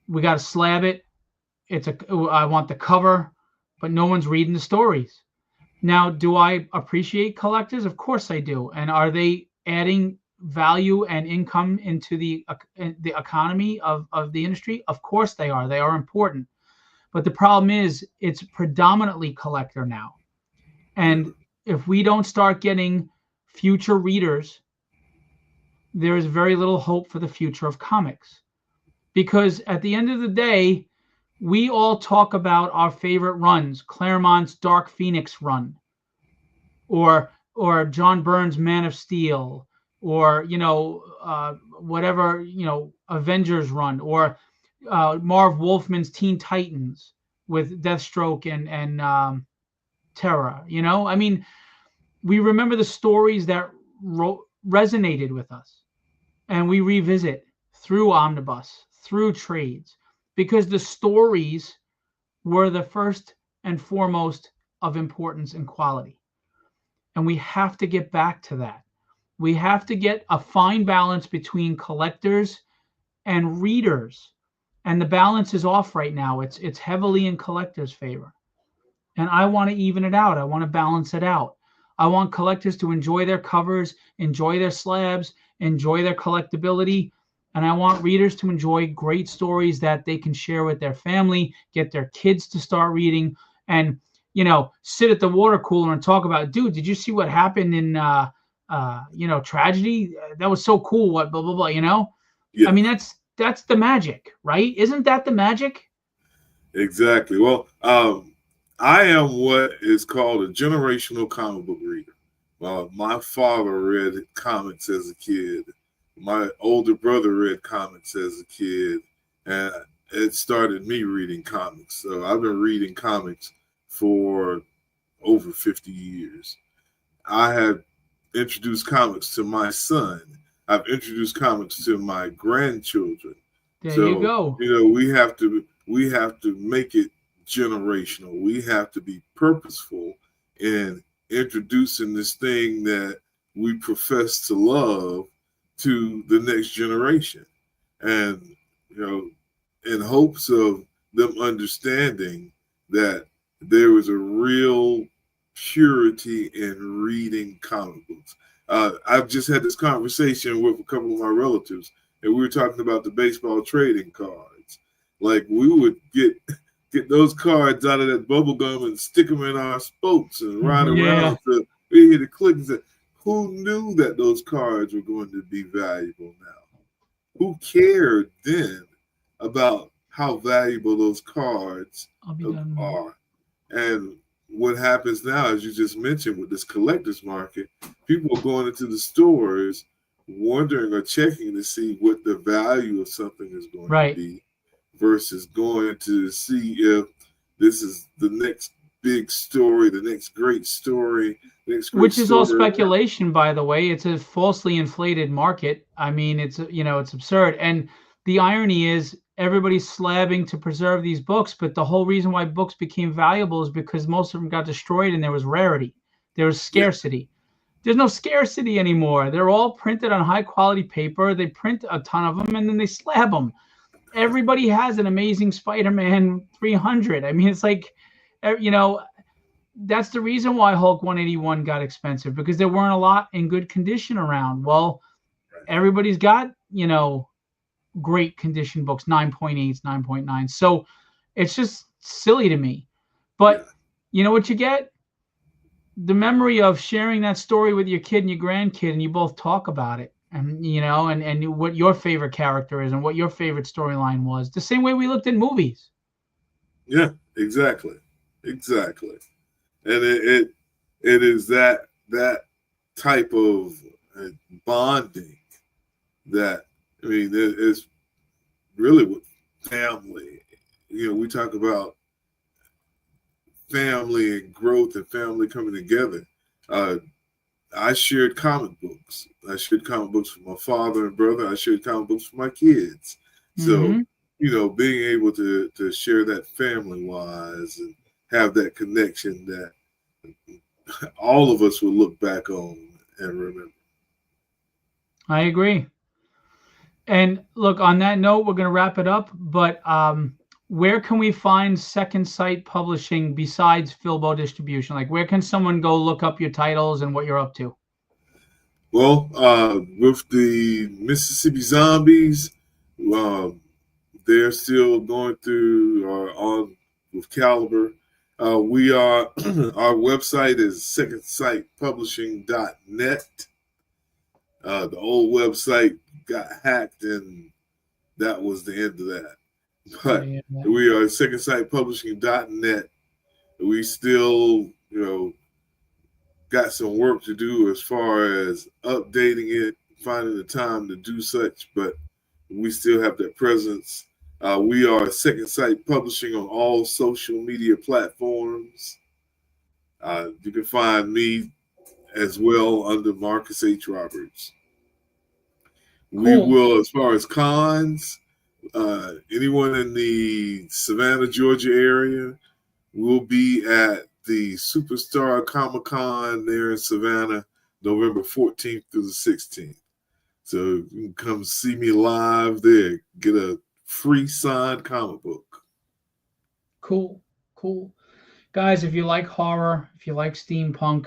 we got to slab it. I want the cover, but no one's reading the stories. Now, do I appreciate collectors? Of course I do. And are they adding value and income into the economy of the industry? Of course they are. They are important. But the problem is, it's predominantly collector now. And if we don't start getting future readers, there is very little hope for the future of comics. Because at the end of the day, we all talk about our favorite runs, Claremont's Dark Phoenix run, or John Byrne's Man of Steel, or whatever, Avengers run, or Marv Wolfman's Teen Titans with Deathstroke and Terra. I mean, we remember the stories that resonated with us, and we revisit through omnibus, through trades, because the stories were the first and foremost of importance and quality. And we have to get back to that. We have to get a fine balance between collectors and readers. And the balance is off right now. It's heavily in collectors' favor. And I want to even it out. I want to balance it out. I want collectors to enjoy their covers, enjoy their slabs, enjoy their collectability. And I want readers to enjoy great stories that they can share with their family, get their kids to start reading, and sit at the water cooler and talk about, dude, did you see what happened in Tragedy? That was so cool. What blah blah blah. Yeah. I mean, that's the magic, right? Isn't that the magic? Exactly. Well, I am what is called a generational comic book reader. My father read comics as a kid. My older brother read comics as a kid, and it started me reading comics. So I've been reading comics for over 50 years. I have introduced comics to my son. I've introduced comics to my grandchildren. There you go. We have to make it generational. We have to be purposeful in introducing this thing that we profess to love to the next generation. And, in hopes of them understanding that there was a real purity in reading comic books. I've just had this conversation with a couple of my relatives, and we were talking about the baseball trading cards. Like, we would get those cards out of that bubble gum and stick them in our spokes and ride around to we hear the click and say, who knew that those cards were going to be valuable now? Who cared then about how valuable those cards are? And what happens now, as you just mentioned, with this collector's market, people are going into the stores wondering or checking to see what the value of something is going to be versus going to see if this is the next big story, the next great story, which is all speculation, by the way. It's a falsely inflated market. I mean, it's absurd. And the irony is everybody's slabbing to preserve these books, but the whole reason why books became valuable is because most of them got destroyed and there was rarity. There was scarcity. Yeah. There's no scarcity anymore. They're all printed on high quality paper. They print a ton of them and then they slab them. Everybody has an Amazing Spider-Man 300. I mean, it's like, that's the reason why Hulk 181 got expensive, because there weren't a lot in good condition around. Well, everybody's got, great condition books, 9.8s, 9.9. So it's just silly to me. But you know what you get? The memory of sharing that story with your kid and your grandkid, and you both talk about it, and and what your favorite character is and what your favorite storyline was. The same way we looked at movies. Yeah, exactly. And it is that type of bonding that, I mean, it's really with family. We talk about family and growth and family coming together. I shared comic books. I shared comic books with my father and brother. I shared comic books with my kids. So, being able to share that family-wise and have that connection that all of us will look back on and remember. I agree. And look, on that note, we're going to wrap it up. But where can we find Second Sight Publishing besides Philbo Distribution? Like, where can someone go look up your titles and what you're up to? Well, with the Mississippi Zombies, they're still going through on with Caliber. We are our website is secondsightpublishing.net. The old website got hacked, and that was the end of that. But we are secondsightpublishing.net. We still, got some work to do as far as updating it, finding the time to do such, but we still have that presence. We are Second Sight Publishing on all social media platforms. You can find me as well under Marcus H. Roberts. Cool. We will, as far as cons, anyone in the Savannah, Georgia area will be at the Superstar Comic-Con there in Savannah, November 14th through the 16th. So you can come see me live there, get a free signed comic book. Cool. Guys, if you like horror, if you like steampunk,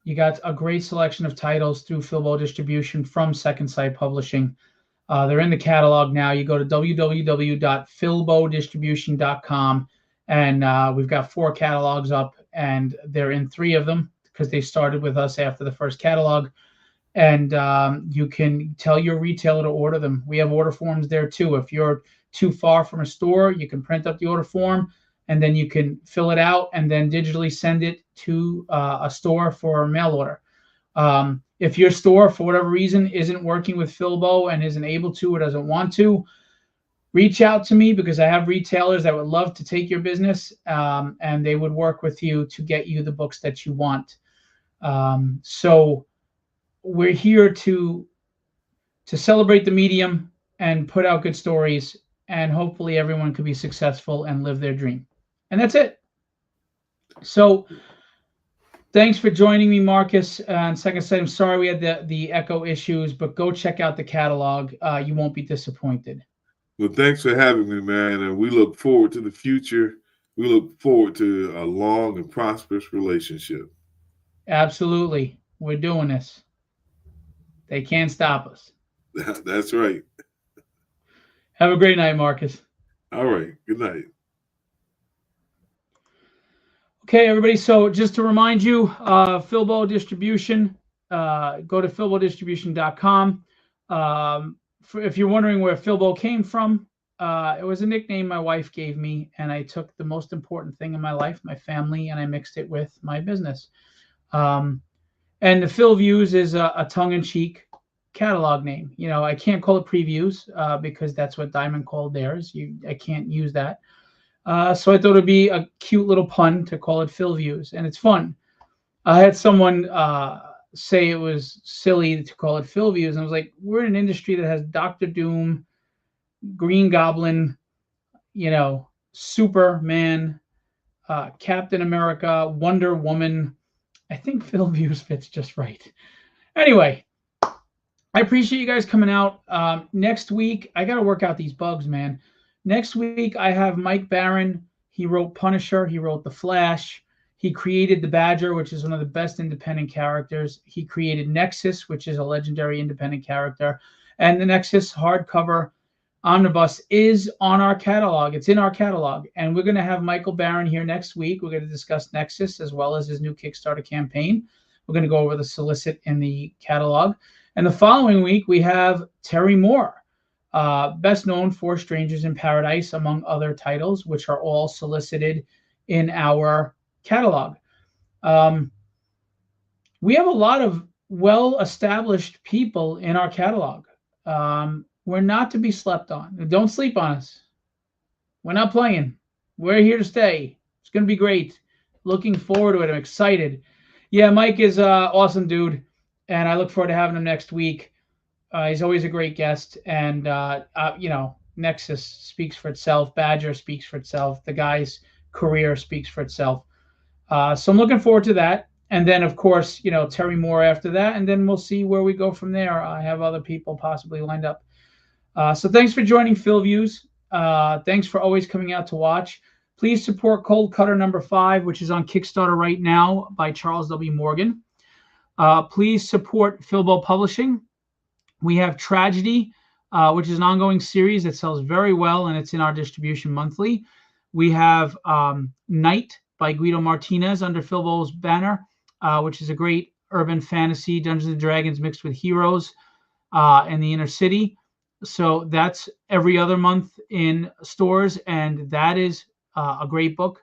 you got a great selection of titles through Philbo Distribution from Second Sight Publishing. They're in the catalog now. You go to www.philbodistribution.com, and we've got 4 catalogs up, and they're in 3 of them because they started with us after the first catalog. And you can tell your retailer to order them. We have order forms there too. If you're too far from a store, you can print up the order form, and then you can fill it out and then digitally send it to a store for a mail order. If your store, for whatever reason, isn't working with Philbo and isn't able to or doesn't want to, reach out to me, because I have retailers that would love to take your business, and they would work with you to get you the books that you want. So we're here to celebrate the medium and put out good stories, and hopefully everyone can be successful and live their dream. And that's it. So thanks for joining me, Marcus. And Second Sight, I'm sorry we had the echo issues, but go check out the catalog. You won't be disappointed. Well, thanks for having me, man. And we look forward to the future. We look forward to a long and prosperous relationship. Absolutely. We're doing this. They can't stop us. That's right. Have a great night, Marcus. All right. Good night. Okay, everybody. So just to remind you, Philbo Distribution, go to philbodistribution.com. If you're wondering where Philbo came from, it was a nickname my wife gave me, and I took the most important thing in my life, my family, and I mixed it with my business. And the Philviews is a tongue-in-cheek catalog name. You know, I can't call it Previews because that's what Diamond called theirs. I can't use that. So I thought it'd be a cute little pun to call it Philviews, and it's fun. I had someone say it was silly to call it Philviews, and I was like, we're in an industry that has Doctor Doom, Green Goblin, you know, Superman, Captain America, Wonder Woman. I think Philviews fits just right. Anyway, I appreciate you guys coming out. Next week, I got to work out these bugs, man. Next week, I have Mike Barron. He wrote Punisher. He wrote The Flash. He created The Badger, which is one of the best independent characters. He created Nexus, which is a legendary independent character. And the Nexus hardcover omnibus is on our catalog. It's in our catalog. And we're going to have Michael Barron here next week. We're going to discuss Nexus as well as his new Kickstarter campaign. We're going to go over the solicit in the catalog. And the following week, we have Terry Moore, best known for Strangers in Paradise, among other titles, which are all solicited in our catalog. We have a lot of well-established people in our catalog. We're not to be slept on. Don't sleep on us. We're not playing. We're here to stay. It's going to be great. Looking forward to it. I'm excited. Yeah, Mike is awesome, dude. And I look forward to having him next week. He's always a great guest. And, you know, Nexus speaks for itself. Badger speaks for itself. The guy's career speaks for itself. So I'm looking forward to that. And then, of course, you know, Terry Moore after that. And then we'll see where we go from there. I have other people possibly lined up. So thanks for joining Philviews. Thanks for always coming out to watch. Please support Cold Cutter #5, which is on Kickstarter right now by Charles W. Morgan. Please support Philbo Publishing. We have Tragedy, which is an ongoing series that sells very well, and it's in our distribution monthly. We have Night by Guido Martinez under Philbo's banner, which is a great urban fantasy, Dungeons & Dragons mixed with heroes in the inner city. So that's every other month in stores, and that is a great book.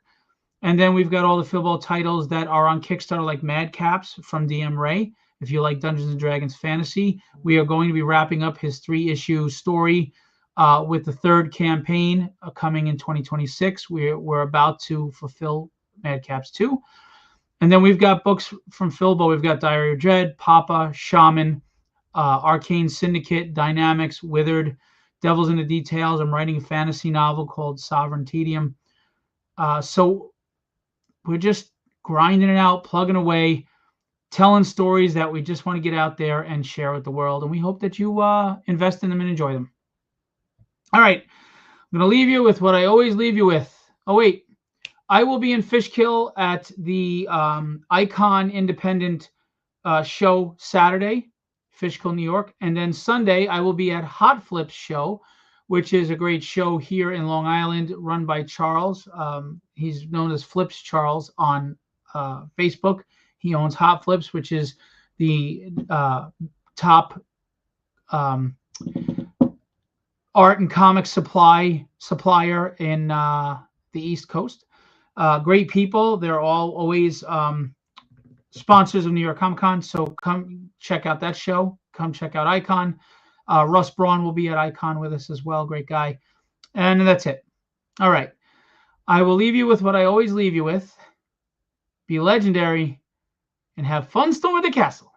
And then we've got all the Philbo titles that are on Kickstarter, like Madcaps from DM Ray. If you like Dungeons & Dragons fantasy, we are going to be wrapping up his 3-issue story with the 3rd campaign coming in 2026. We're about to fulfill Madcaps 2. And then we've got books from Philbo. We've got Diary of Dread, Papa, Shaman, Arcane Syndicate, Dynamics, Withered, Devils in the Details. I'm writing a fantasy novel called Sovereign Tedium. So we're just grinding it out, plugging away, telling stories that we just want to get out there and share with the world. And we hope that you invest in them and enjoy them. All right. I'm going to leave you with what I always leave you with. Oh, wait. I will be in Fishkill at the Icon Independent show Saturday, Fishkill, New York. And then Sunday, I will be at Hot Flips show, which is a great show here in Long Island run by Charles. He's known as Flips Charles on Facebook. He owns Hot Flips, which is the top art and comic supplier in the East Coast. Great people. They're always sponsors of New York Comic Con. So come check out that show. Come check out Icon. Russ Braun will be at Icon with us as well. Great guy. And that's it. All right. I will leave you with what I always leave you with. Be legendary and have fun storming the castle.